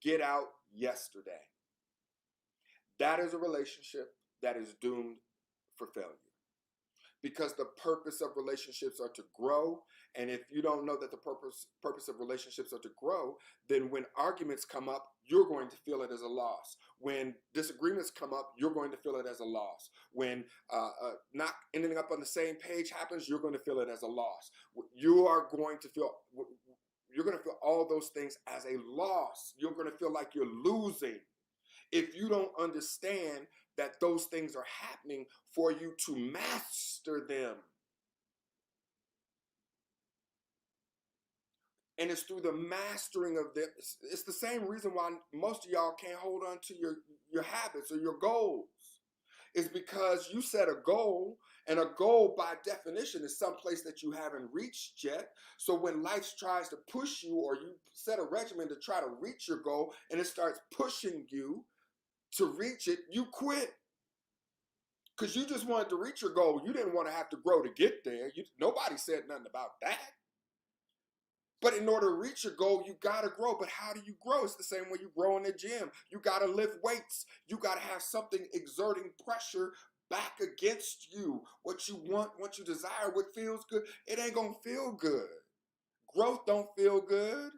Get out yesterday. That is a relationship that is doomed for failure. Because the purpose of relationships are to grow. And if you don't know that the purpose of relationships are to grow, then when arguments come up, you're going to feel it as a loss. When disagreements come up, you're going to feel it as a loss. When not ending up on the same page happens, you're going to feel it as a loss. You're going to feel all those things as a loss. You're going to feel like you're losing if you don't understand that those things are happening for you to master them. And it's through the mastering of them. It's the same reason why most of y'all can't hold on to your habits or your goals. It's because you set a goal, and a goal by definition is someplace that you haven't reached yet. So when life tries to push you, or you set a regimen to try to reach your goal and it starts pushing you to reach it, you quit. Because you just wanted to reach your goal. You didn't want to have to grow to get there. Nobody said nothing about that. But in order to reach your goal, you got to grow. But how do you grow? It's the same way you grow in the gym. You got to lift weights. You got to have something exerting pressure back against you. What you want, what you desire, what feels good, it ain't going to feel good. Growth don't feel good.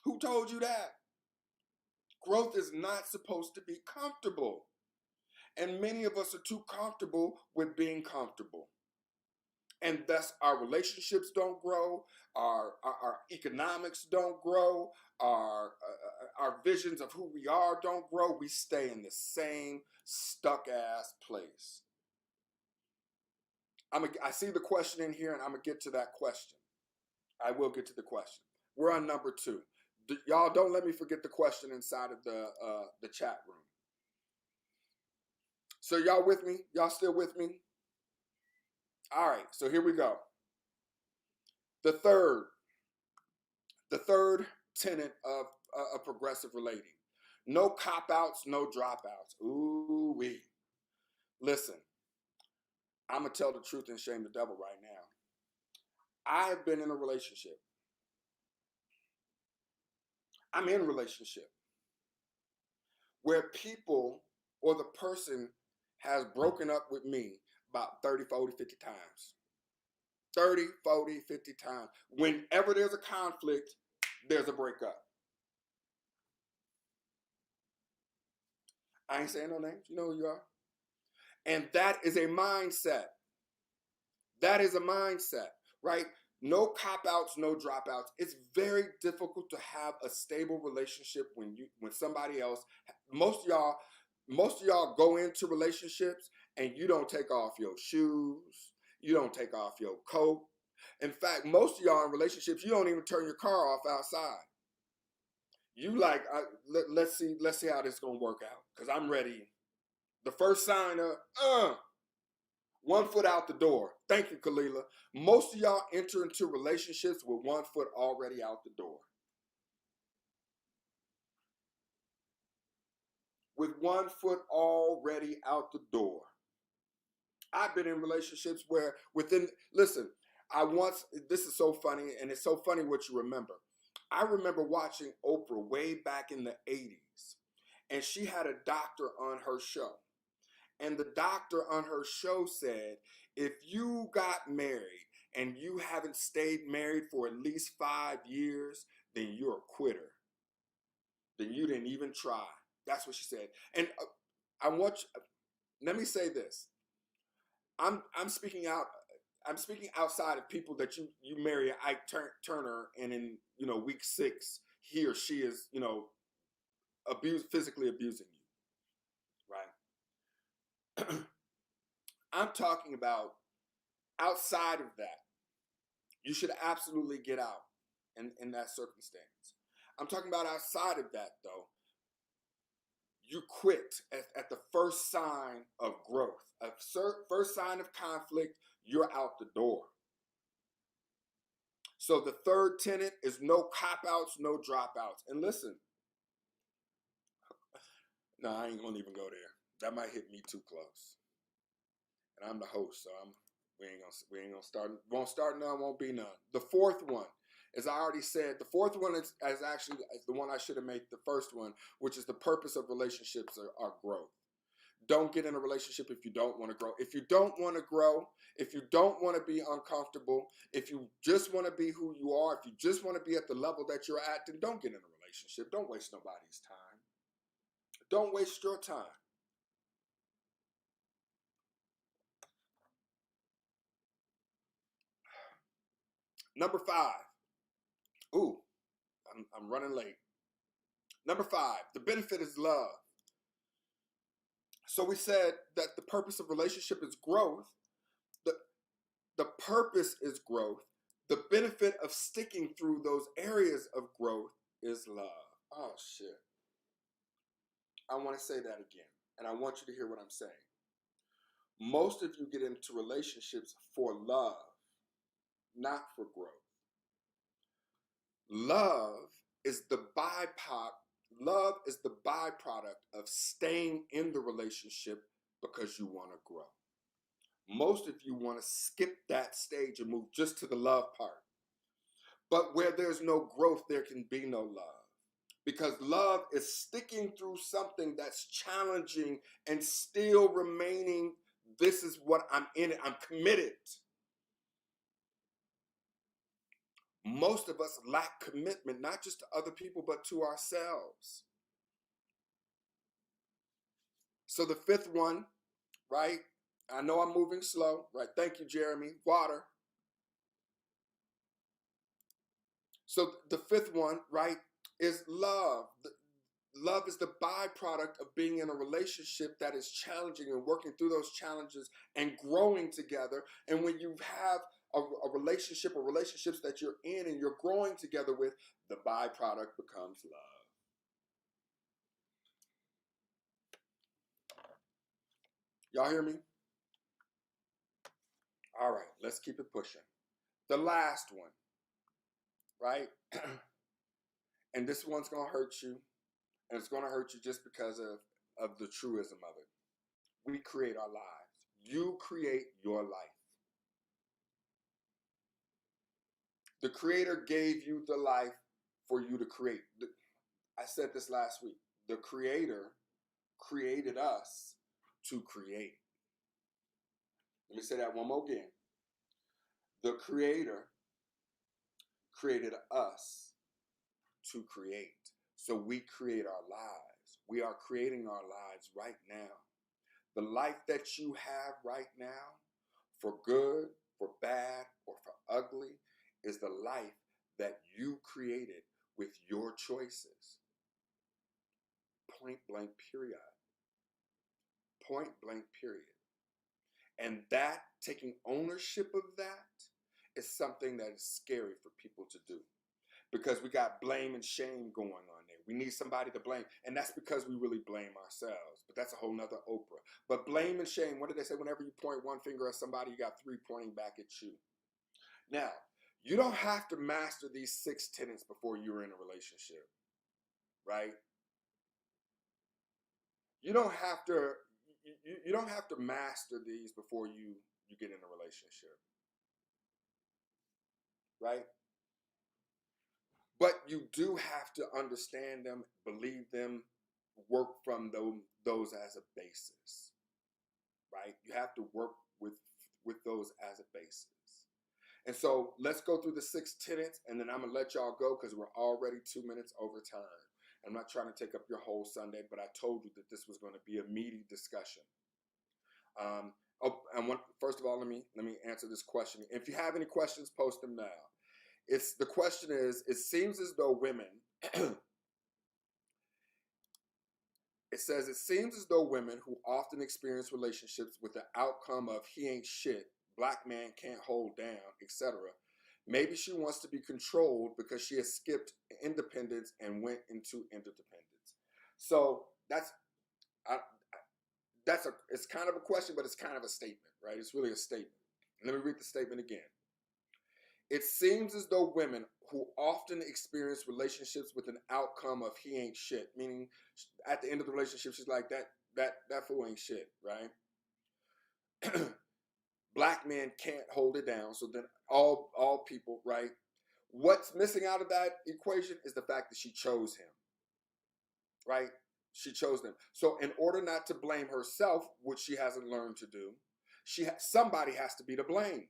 Who told you that? Growth is not supposed to be comfortable. And many of us are too comfortable with being comfortable. And thus our relationships don't grow, our economics don't grow, our visions of who we are don't grow. We stay in the same stuck ass place. I see the question in here, and I'm going to get to that question. I will get to the question. We're on number 2. Y'all don't let me forget the question inside of the chat room. So y'all with me? Y'all still with me? All right, so here we go. The third tenet of a progressive relating. No cop-outs, no dropouts. Ooh-wee. Listen, I'm going to tell the truth and shame the devil right now. I have been in a relationship. I'm in a relationship where people or the person has broken up with me about 30, 40, 50 times. 30, 40, 50 times. Whenever there's a conflict, there's a breakup. I ain't saying no names. You know who you are. And that is a mindset. That is a mindset, right? No cop-outs, no dropouts. It's very difficult to have a stable relationship when somebody else, most of y'all go into relationships and you don't take off your shoes, you don't take off your coat. In fact, most of y'all in relationships, you don't even turn your car off outside. You like, let's see how this is gonna work out, because I'm ready. The first sign of 1 foot out the door. Thank you, Kalila. Most of y'all enter into relationships with 1 foot already out the door. With 1 foot already out the door. I've been in relationships where listen, this is so funny, and it's so funny what you remember. I remember watching Oprah way back in the 80s, and she had a doctor on her show. And the doctor on her show said, if you got married and you haven't stayed married for at least 5 years, then you're a quitter. Then you didn't even try. That's what she said. And let me say this. I'm speaking out. I'm speaking outside of people that you marry Ike Turner, and in week 6 he or she is physically abusing you, right? I'm talking about outside of that. You should absolutely get out in that circumstance. I'm talking about outside of that, though. You quit at the first sign of growth, first sign of conflict, you're out the door. So the third tenet is no cop-outs, no dropouts. And listen, no, I ain't gonna even go there. That might hit me too close. And I'm the host, so we ain't gonna start. Won't start none, won't be none. The fourth one, as I already said, the fourth one is actually the one I should have made the first one, which is the purpose of relationships are growth. Don't get in a relationship if you don't want to grow. If you don't want to grow, if you don't want to be uncomfortable, if you just want to be who you are, if you just want to be at the level that you're at, then don't get in a relationship. Don't waste nobody's time. Don't waste your time. Number 5. Ooh, I'm running late. Number 5, the benefit is love. So we said that the purpose of relationship is growth. The purpose is growth. The benefit of sticking through those areas of growth is love. Oh, shit. I want to say that again, and I want you to hear what I'm saying. Most of you get into relationships for love, not for growth. Love is the byproduct of staying in the relationship because you want to grow. Most of you want to skip that stage and move just to the love part. But where there's no growth, there can be no love. Because love is sticking through something that's challenging and still remaining, this is what I'm in it, I'm committed. Most of us lack commitment, not just to other people, but to ourselves. So the 5th one, right? I know I'm moving slow, right? Thank you, Jeremy. Water. So the 5th one, right, is love. Love is the byproduct of being in a relationship that is challenging and working through those challenges and growing together. And when you have a relationship or relationships that you're in and you're growing together with, the byproduct becomes love. Y'all hear me? All right, let's keep it pushing. The last one, right? And this one's going to hurt you. And it's going to hurt you just because of the truism of it. We create our lives. You create your life. The Creator gave you the life for you to create. I said this last week. The Creator created us to create. Let me say that one more again. The Creator created us to create. So we create our lives. We are creating our lives right now. The life that you have right now, for good, for bad, or for ugly, is the life that you created with your choices. Point blank, period. Point blank, period. And that, taking ownership of that, is something that is scary for people to do. Because we got blame and shame going on there. We need somebody to blame. And that's because we really blame ourselves. But that's a whole nother Oprah. But blame and shame, what did they say? Whenever you point one finger at somebody, you got three pointing back at you. Now, you don't have to master these 6 tenets before you're in a relationship. Right? You don't have to master these before you get in a relationship. Right? But you do have to understand them, believe them, work from those as a basis, right? You have to work with those as a basis. And so let's go through the 6 tenets, and then I'm going to let y'all go because we're already 2 minutes over time. I'm not trying to take up your whole Sunday, but I told you that this was going to be a meaty discussion. First of all, let me answer this question. If you have any questions, post them now. The question is, it seems as though women, it seems as though women who often experience relationships with the outcome of he ain't shit, black man can't hold down, etc. Maybe she wants to be controlled because she has skipped independence and went into interdependence. So it's kind of a question, but it's kind of a statement, right? It's really a statement. Let me read the statement again. It seems as though women who often experience relationships with an outcome of he ain't shit, meaning at the end of the relationship, she's like, that fool ain't shit, right? Black men can't hold it down. So then all people, right? What's missing out of that equation is the fact that she chose him, right? She chose them. So in order not to blame herself, which she hasn't learned to do, somebody has to be to blame.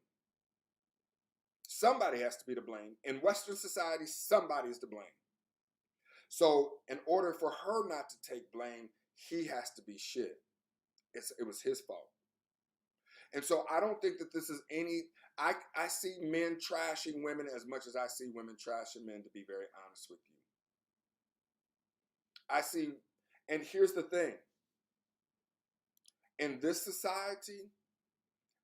Somebody has to be to blame. In Western society, somebody is to blame. So in order for her not to take blame, he has to be shit. It was his fault. And so I don't think that this is I see men trashing women as much as I see women trashing men, to be very honest with you. And here's the thing. In this society,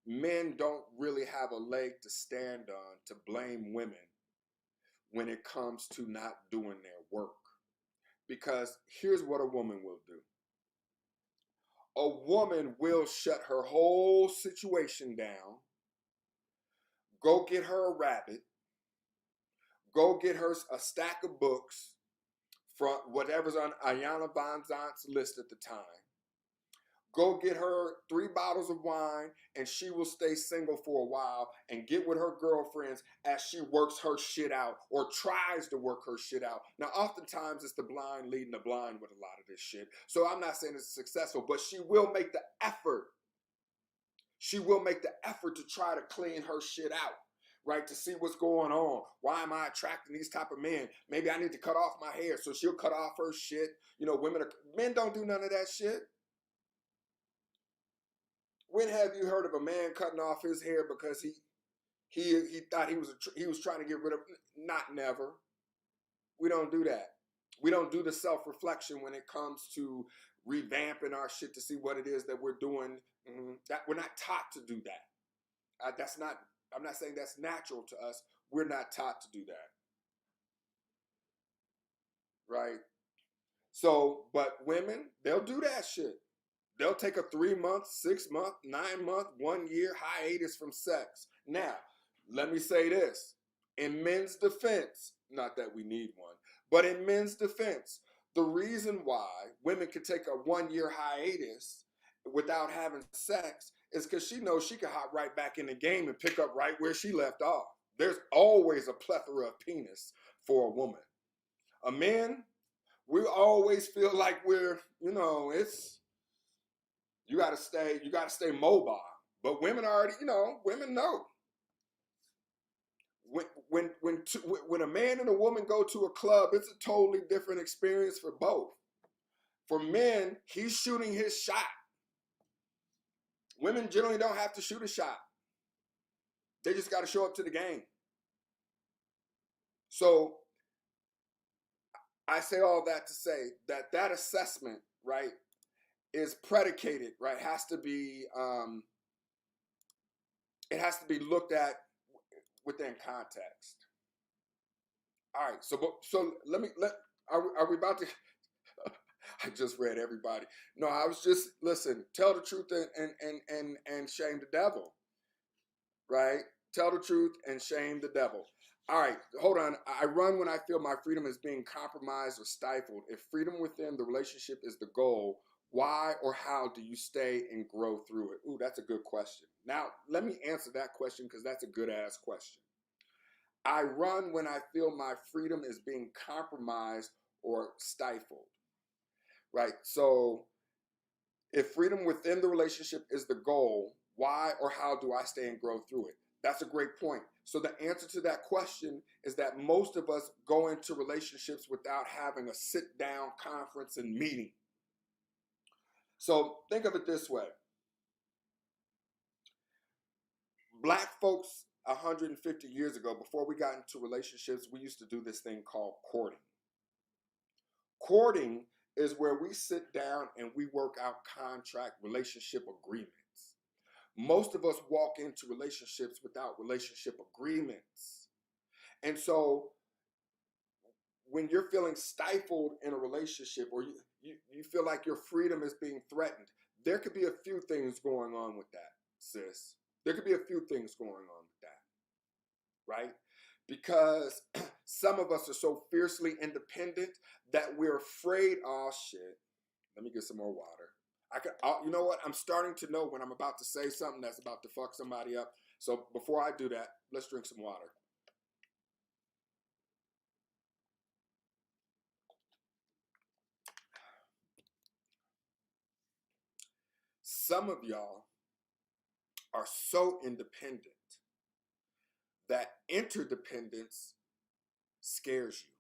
men don't really have a leg to stand on to blame women when it comes to not doing their work. Because here's what a woman will do. A woman will shut her whole situation down, go get her a rabbit, go get her a stack of books from whatever's on Ayana Von Zant's list at the time, go get her 3 bottles of wine, and she will stay single for a while and get with her girlfriends as she works her shit out or tries to work her shit out. Now, oftentimes it's the blind leading the blind with a lot of this shit. So I'm not saying it's successful, but she will make the effort. She will make the effort to try to clean her shit out, right? To see what's going on. Why am I attracting these type of men? Maybe I need to cut off my hair. So she'll cut off her shit. You know, men don't do none of that shit. When have you heard of a man cutting off his hair because he thought he was trying to get rid of? Not never. We don't do that. We don't do the self-reflection when it comes to revamping our shit to see what it is that we're doing. That we're not taught to do that. I'm not saying that's natural to us. We're not taught to do that. Right? So, but women, they'll do that shit. They'll take a 3-month, 6-month, 9-month, 1 year hiatus from sex. Now, let me say this. In men's defense, not that we need one, but in men's defense, the reason why women can take a 1-year hiatus without having sex is because she knows she can hop right back in the game and pick up right where she left off. There's always a plethora of penis for a woman. A man, we always feel like we're, you gotta stay mobile. But women already, women know. when a man and a woman go to a club, it's a totally different experience for both. For men, he's shooting his shot. Women generally don't have to shoot a shot. They just got to show up to the game. So I say all that to say that that assessment, right, is predicated, right, has to be, it has to be looked at within context. All right, so are we about to? I just read everybody. No, I was just listen. Tell the truth and shame the devil, right? Tell the truth and shame the devil. All right, hold on. I run when I feel my freedom is being compromised or stifled. If freedom within the relationship is the goal, why or how do you stay and grow through it? Ooh, that's a good question. Now, let me answer that question because that's a good ass question. I run when I feel my freedom is being compromised or stifled, right? So if freedom within the relationship is the goal, why or how do I stay and grow through it? That's a great point. So the answer to that question is that most of us go into relationships without having a sit-down conference and meeting. So think of it this way. Black folks 150 years ago, before we got into relationships, we used to do this thing called courting. Courting is where we sit down and we work out contract relationship agreements. Most of us walk into relationships without relationship agreements. And so when you're feeling stifled in a relationship or you feel like your freedom is being threatened, there could be a few things going on with that, sis. There could be a few things going on with that, right? Because some of us are so fiercely independent that we're afraid, oh shit, let me get some more water. You know what? I'm starting to know when I'm about to say something that's about to fuck somebody up. So before I do that, let's drink some water. Some of y'all are so independent that interdependence scares you.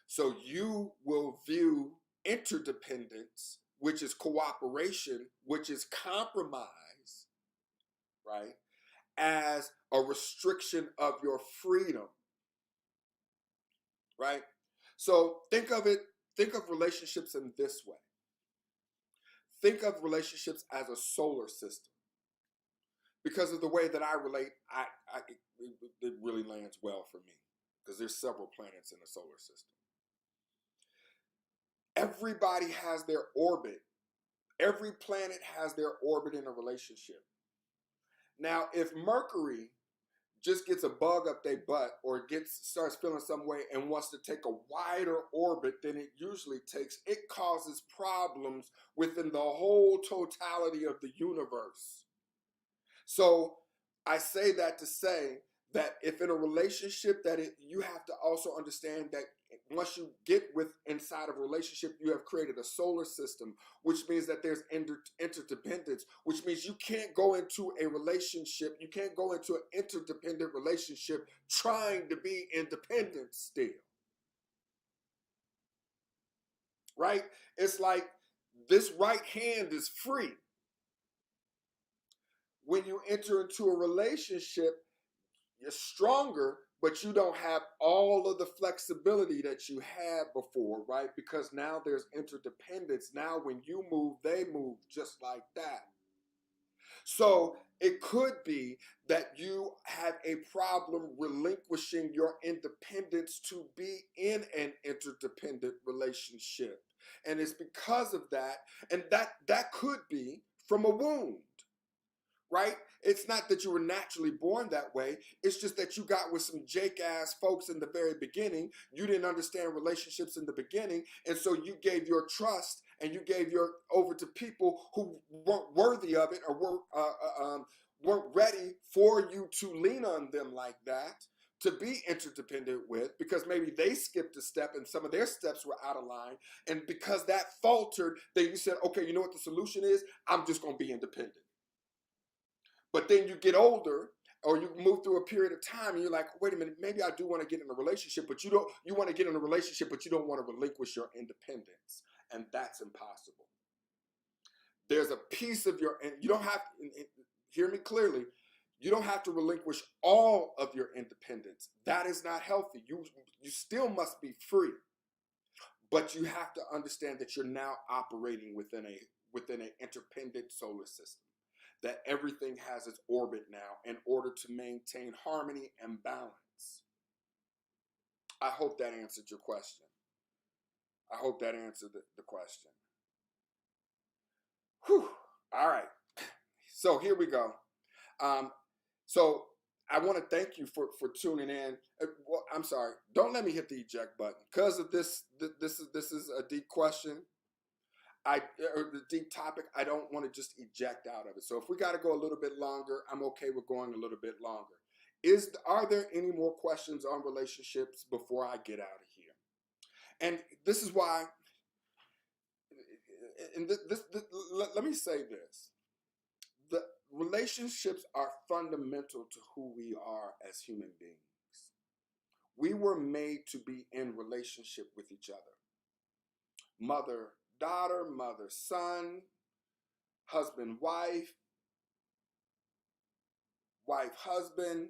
So you will view interdependence, which is cooperation, which is compromise, right, as a restriction of your freedom, right? So think of relationships in this way. Think of relationships as a solar system. Because of the way that I relate, it really lands well for me because there's several planets in the solar system. Everybody has their orbit. Every planet has their orbit in a relationship. Now, if Mercury just gets a bug up their butt or starts feeling some way and wants to take a wider orbit than it usually takes, it causes problems within the whole totality of the universe. So I say that to say that if in a relationship you have to also understand that once you get inside of a relationship, you have created a solar system, which means that there's interdependence, which means you can't go into a relationship, you can't go into an interdependent relationship trying to be independent still. Right? It's like this right hand is free. When you enter into a relationship, you're stronger, but you don't have all of the flexibility that you had before, right? Because now there's interdependence. Now when you move, they move just like that. So it could be that you have a problem relinquishing your independence to be in an interdependent relationship. And it's because of that, and that could be from a wound. Right? It's not that you were naturally born that way. It's just that you got with some Jake-ass folks in the very beginning. You didn't understand relationships in the beginning. And so you gave your trust and you gave your over to people who weren't worthy of it or weren't ready for you to lean on them like that, to be interdependent with, because maybe they skipped a step and some of their steps were out of line. And because that faltered, then you said, okay, you know what the solution is? I'm just going to be independent. But then you get older Or you move through a period of time and you're like, wait a minute, maybe I do want to get in a relationship, but you want to get in a relationship, but you don't want to relinquish your independence. And that's impossible. There's a piece of your, and you don't have, hear me clearly, you don't have to relinquish all of your independence. That is not healthy. You still must be free, but you have to understand that you're now operating within an interdependent solar system, that everything has its orbit now in order to maintain harmony and balance. I hope that answered your question. I hope that answered the question. Whew. All right. So here we go. So I want to thank you for tuning in. Well, I'm sorry. Don't let me hit the eject button because of this. This is a deep question. Or the deep topic. I don't want to just eject out of it. So if we got to go a little bit longer, I'm okay with going a little bit longer. Are there any more questions on relationships before I get out of here? And this is why. And let me say this. The relationships are fundamental to who we are as human beings. We were made to be in relationship with each other. Mother, daughter, mother, son, husband, wife, wife, husband,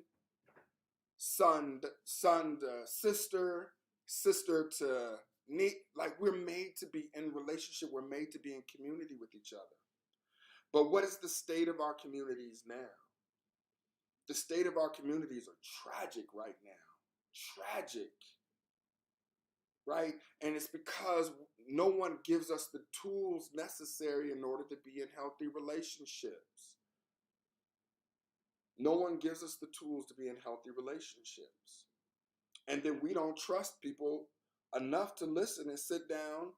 son to sister, sister to niece. Like, we're made to be in relationship. We're made to be in community with each other. But what is the state of our communities now? The state of our communities are tragic right now. Tragic. Right? And it's because no one gives us the tools necessary in order to be in healthy relationships. No one gives us the tools to be in healthy relationships. And then we don't trust people enough to listen and sit down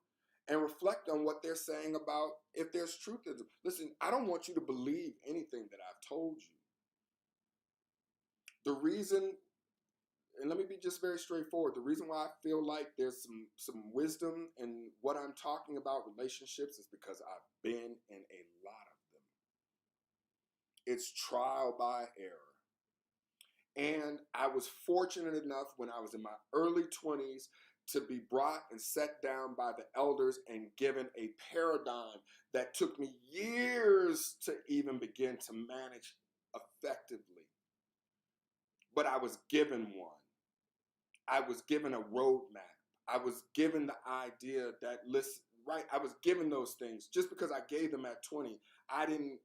and reflect on what they're saying about if there's truth in them. Listen, I don't want you to believe anything that I've told you. The reason, and let me be just very straightforward, the reason why I feel like there's some wisdom in what I'm talking about relationships is because I've been in a lot of them. It's trial by error. And I was fortunate enough when I was in my early 20s to be brought and set down by the elders and given a paradigm that took me years to even begin to manage effectively. But I was given one. I was given a roadmap. I was given the idea that, listen, right, I was given those things. Just because I gave them at 20, I didn't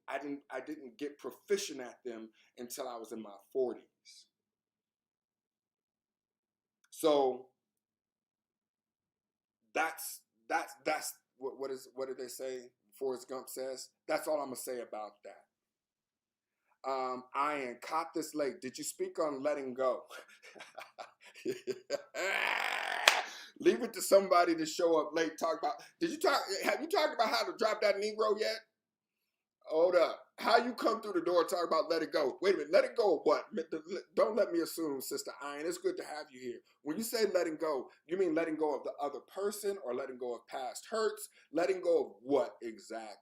get proficient at them until I was in my 40s. So that's what did they say? Forrest Gump says. That's all I'm gonna say about that. Ian, caught this late. Did you speak on letting go? Leave it to somebody to show up late. Have you talked about how to drop that Negro yet? Hold up. How you come through the door and talk about let it go? Wait a minute, let it go of what? Don't let me assume, Sister Iron. It's good to have you here. When you say letting go, you mean letting go of the other person or letting go of past hurts? Letting go of what exactly?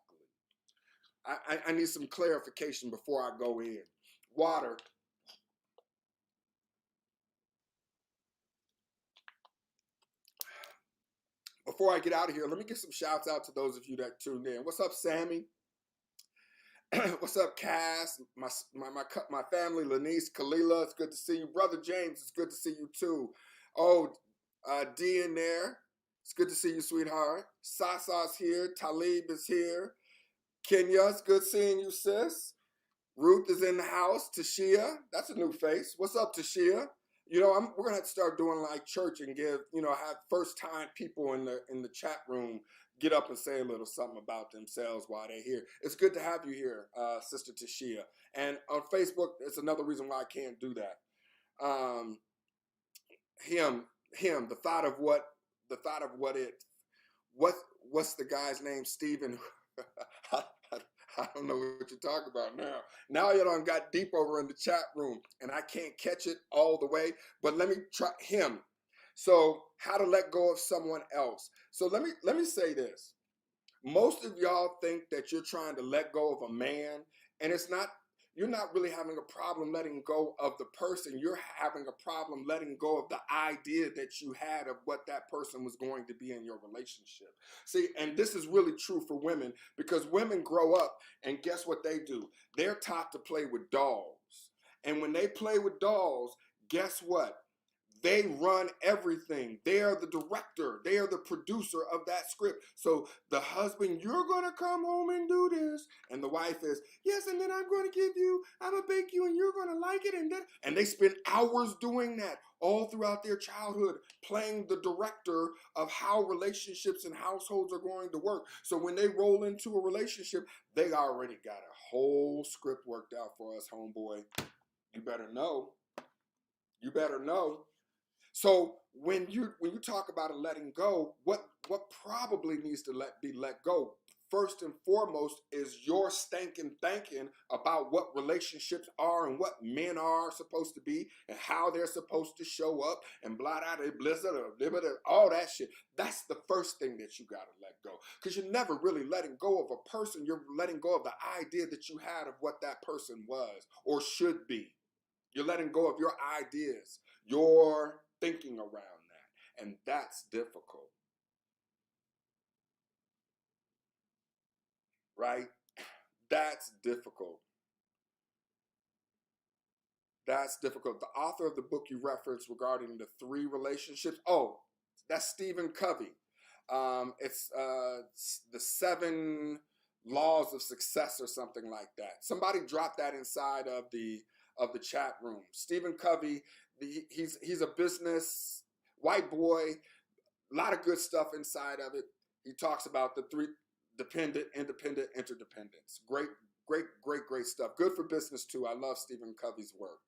I need some clarification before I go in. Water. Before I get out of here, let me give some shouts out to those of you that tuned in. What's up, Sammy? What's up, Cass? My family, Lanice, Kalila, it's good to see you. Brother James, it's good to see you too. Oh, D in there. It's good to see you, sweetheart. Sasa's here. Talib is here. Kenya, it's good seeing you, sis. Ruth is in the house. Tashia, that's a new face. What's up, Tashia? You know, we're gonna have to start doing like church and give, have first time people in the chat room get up and say a little something about themselves while they're here. It's good to have you here, Sister Tashia. And on Facebook, it's another reason why I can't do that. The thought of what's the guy's name? Stephen. I don't know what you're talking about now. Now you done got deep over in the chat room, and I can't catch it all the way. But let me try him. So, how to let go of someone else. So let me say this. Most of y'all think that you're trying to let go of a man, and it's not. you're not really having a problem letting go of the person. You're having a problem letting go of the idea that you had of what that person was going to be in your relationship. See, and this is really true for women, because women grow up and guess what they do? They're taught to play with dolls. And when they play with dolls, guess what? They run everything. They are the director. They are the producer of that script. So the husband, you're going to come home and do this. And the wife is, yes, and then I'm going to bake you and you're going to like it. And they spend hours doing that all throughout their childhood, playing the director of how relationships and households are going to work. So when they roll into a relationship, they already got a whole script worked out for us, homeboy. You better know. You better know. So when you talk about a letting go, what probably needs to be let go first and foremost is your stinking thinking about what relationships are and what men are supposed to be and how they're supposed to show up and blah blah blah blizzard or all that shit. That's the first thing that you gotta let go, because you're never really letting go of a person. You're letting go of the idea that you had of what that person was or should be. You're letting go of your ideas, your thinking around that. And that's difficult. Right? That's difficult. That's difficult. The author of the book you referenced regarding the 3 relationships, that's Stephen Covey. It's the 7 laws of success or something like that. Somebody dropped that inside of the chat room. Stephen Covey, he's a business white boy, a lot of good stuff inside of it. He talks about the 3: dependent, independent, interdependence. Great stuff. Good for business too. I love Stephen Covey's work.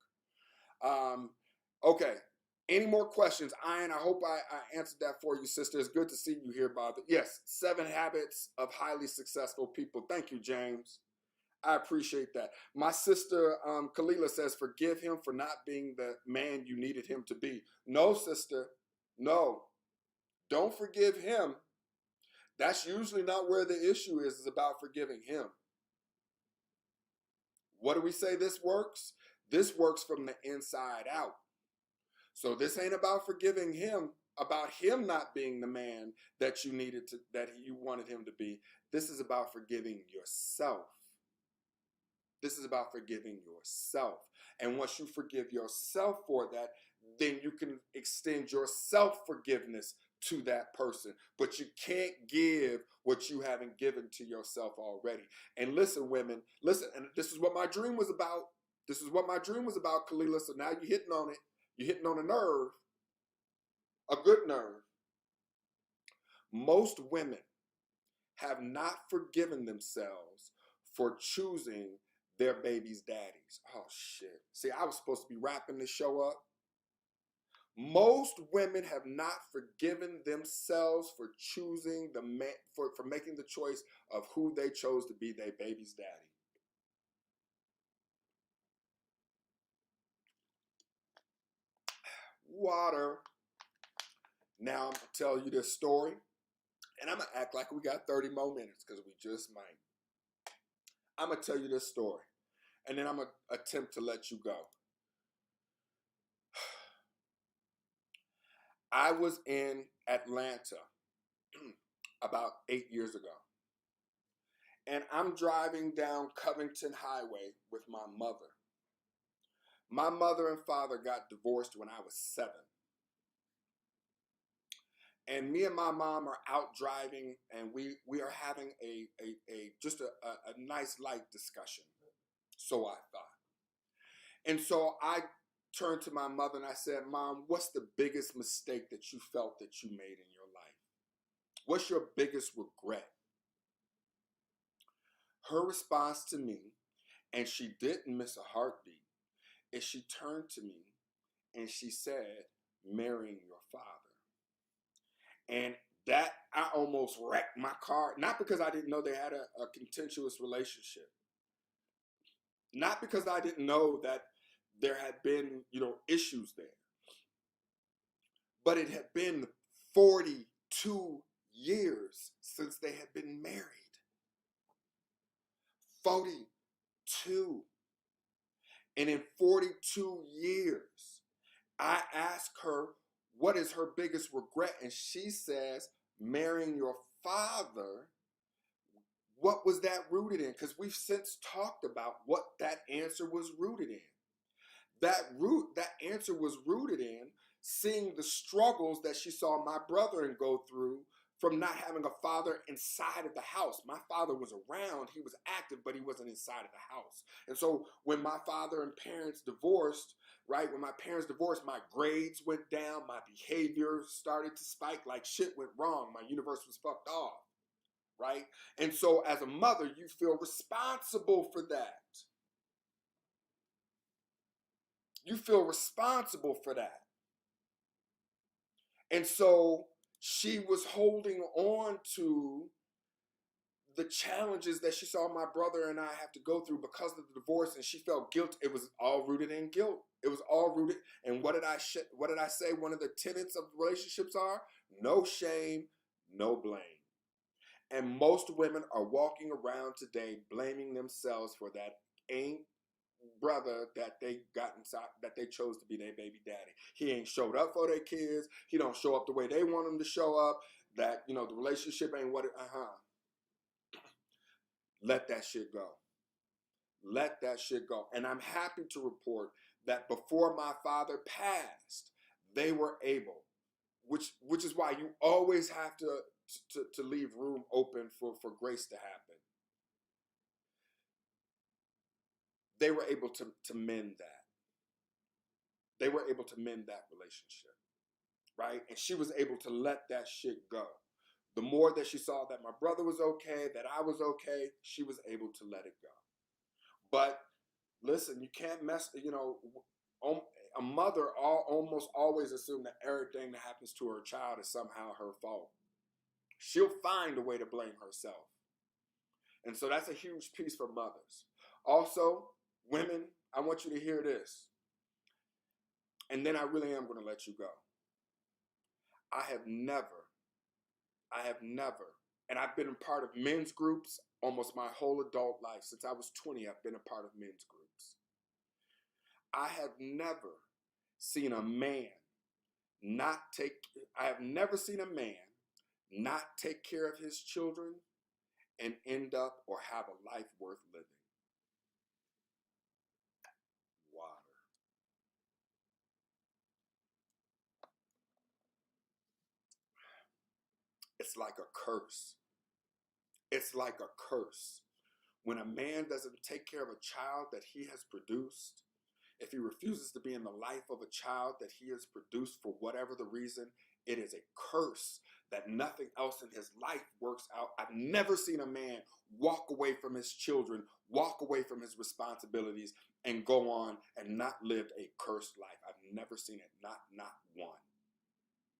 Okay. Any more questions? Ian, I hope I answered that for you, sister. It's good to see you here, Bob. Yes, 7 habits of highly successful people. Thank you, James. I appreciate that. My sister, Kalila, says, forgive him for not being the man you needed him to be. No, sister. No. Don't forgive him. That's usually not where the issue is. It's about forgiving him. What do we say this works? This works from the inside out. So this ain't about forgiving him, about him not being the man that you needed to, that you wanted him to be. This is about forgiving yourself. This is about forgiving yourself. And once you forgive yourself for that, then you can extend your self-forgiveness to that person. But you can't give what you haven't given to yourself already. And listen, women, listen, and this is what my dream was about. This is what my dream was about, Kalila. So now you're hitting on it. You're hitting on a nerve, a good nerve. Most women have not forgiven themselves for choosing their baby's daddies. Oh, shit. See, I was supposed to be wrapping this show up. Most women have not forgiven themselves for choosing the man, for making the choice of who they chose to be their baby's daddy. Water. Now I'm going to tell you this story, and I'm going to act like we got 30 more minutes because we just might. I'm going to tell you this story, and then I'm going to attempt to let you go. I was in Atlanta about 8 years ago, and I'm driving down Covington Highway with my mother. My mother and father got divorced when I was 7. And me and my mom are out driving, and we are having a nice light discussion. So I thought. And so I turned to my mother and I said, Mom, what's the biggest mistake that you felt that you made in your life? What's your biggest regret? Her response to me, and she didn't miss a heartbeat, is she turned to me and she said, marrying your father. And that, I almost wrecked my car, not because I didn't know they had a contentious relationship, not because I didn't know that there had been, issues there, but it had been 42 years since they had been married. 42. And in 42 years, I ask her, what is her biggest regret? And she says, marrying your father. What was that rooted in? Because we've since talked about what that answer was rooted in. That answer was rooted in seeing the struggles that she saw my brother and go through from not having a father inside of the house. My father was around, he was active, but he wasn't inside of the house. And so when my father and parents divorced, right, when my parents divorced, my grades went down, my behavior started to spike, like shit went wrong, my universe was fucked off, right? And so as a mother, you feel responsible for that. You feel responsible for that. And so she was holding on to the challenges that she saw my brother and I have to go through because of the divorce, and she felt guilt. It was all rooted in guilt. It was all rooted. And what did I say? One of the tenets of relationships are no shame, no blame. And most women are walking around today blaming themselves for that ain't brother that they got inside, that they chose to be their baby daddy. He ain't showed up for their kids. He don't show up the way they want him to show up. That, the relationship ain't what it, Let that shit go. Let that shit go. And I'm happy to report that before my father passed, they were able, which is why you always have to leave room open for grace to happen. They were able to mend that. They were able to mend that relationship, right? And she was able to let that shit go. The more that she saw that my brother was okay, that I was okay, she was able to let it go. But listen, you can't mess, a mother almost always assumes that everything that happens to her child is somehow her fault. She'll find a way to blame herself. And so that's a huge piece for mothers. Also, women, I want you to hear this. And then I really am going to let you go. I have never, and I've been a part of men's groups almost my whole adult life. Since I was 20, I've been a part of men's groups. I have never seen a man not take care of his children and end up or have a life worth living. Water. It's like a curse. It's like a curse. When a man doesn't take care of a child that he has produced, if he refuses to be in the life of a child that he has produced for whatever the reason, it is a curse that nothing else in his life works out. I've never seen a man walk away from his children, walk away from his responsibilities, and go on and not live a cursed life. I've never seen it. Not one.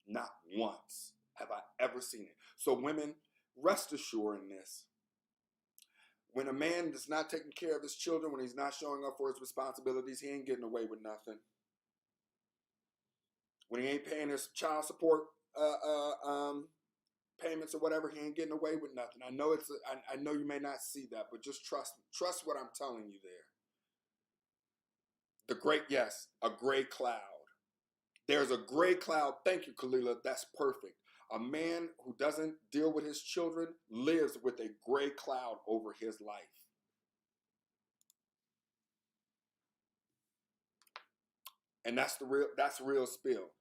Not once have I ever seen it. So women, rest assured in this. When a man is not taking care of his children, when he's not showing up for his responsibilities, he ain't getting away with nothing. When he ain't paying his child support payments or whatever, he ain't getting away with nothing. I know I know you may not see that, but just trust what I'm telling you there. A gray cloud. There's a gray cloud. Thank you, Kalila. That's perfect. A man who doesn't deal with his children lives with a gray cloud over his life. And that's real spill.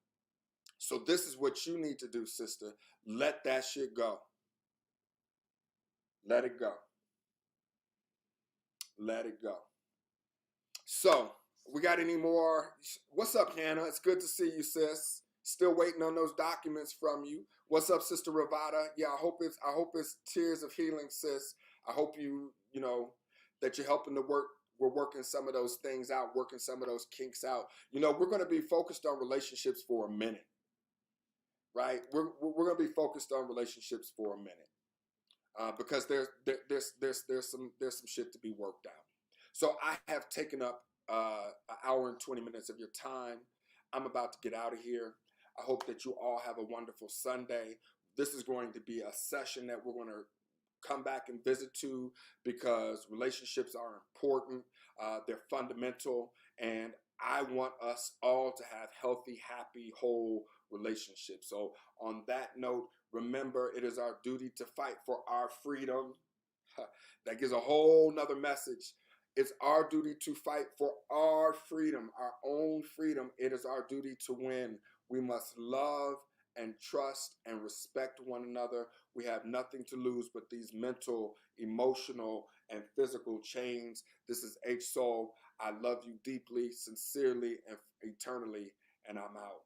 So this is what you need to do, sister. Let that shit go. Let it go. Let it go. So, we got any more? What's up, Hannah? It's good to see you, sis. Still waiting on those documents from you. What's up, Sister Ravada? Yeah, I hope it's tears of healing, sis. I hope that you're helping to work. We're working some of those things out, working some of those kinks out. We're going to be focused on relationships for a minute, right? We're going to be focused on relationships for a minute because there's some shit to be worked out. So I have taken up an hour and 20 minutes of your time. I'm about to get out of here. I hope that you all have a wonderful Sunday. This is going to be a session that we're going to come back and visit to, because relationships are important. They're fundamental, and I want us all to have healthy, happy, whole relationships. So on that note, remember, it is our duty to fight for our freedom. That gives a whole nother message. It's our duty to fight for our freedom, our own freedom. It is our duty to win. We must love and trust and respect one another. We have nothing to lose but these mental, emotional, and physical chains. This is H Soul. I love you deeply, sincerely, and eternally, and I'm out.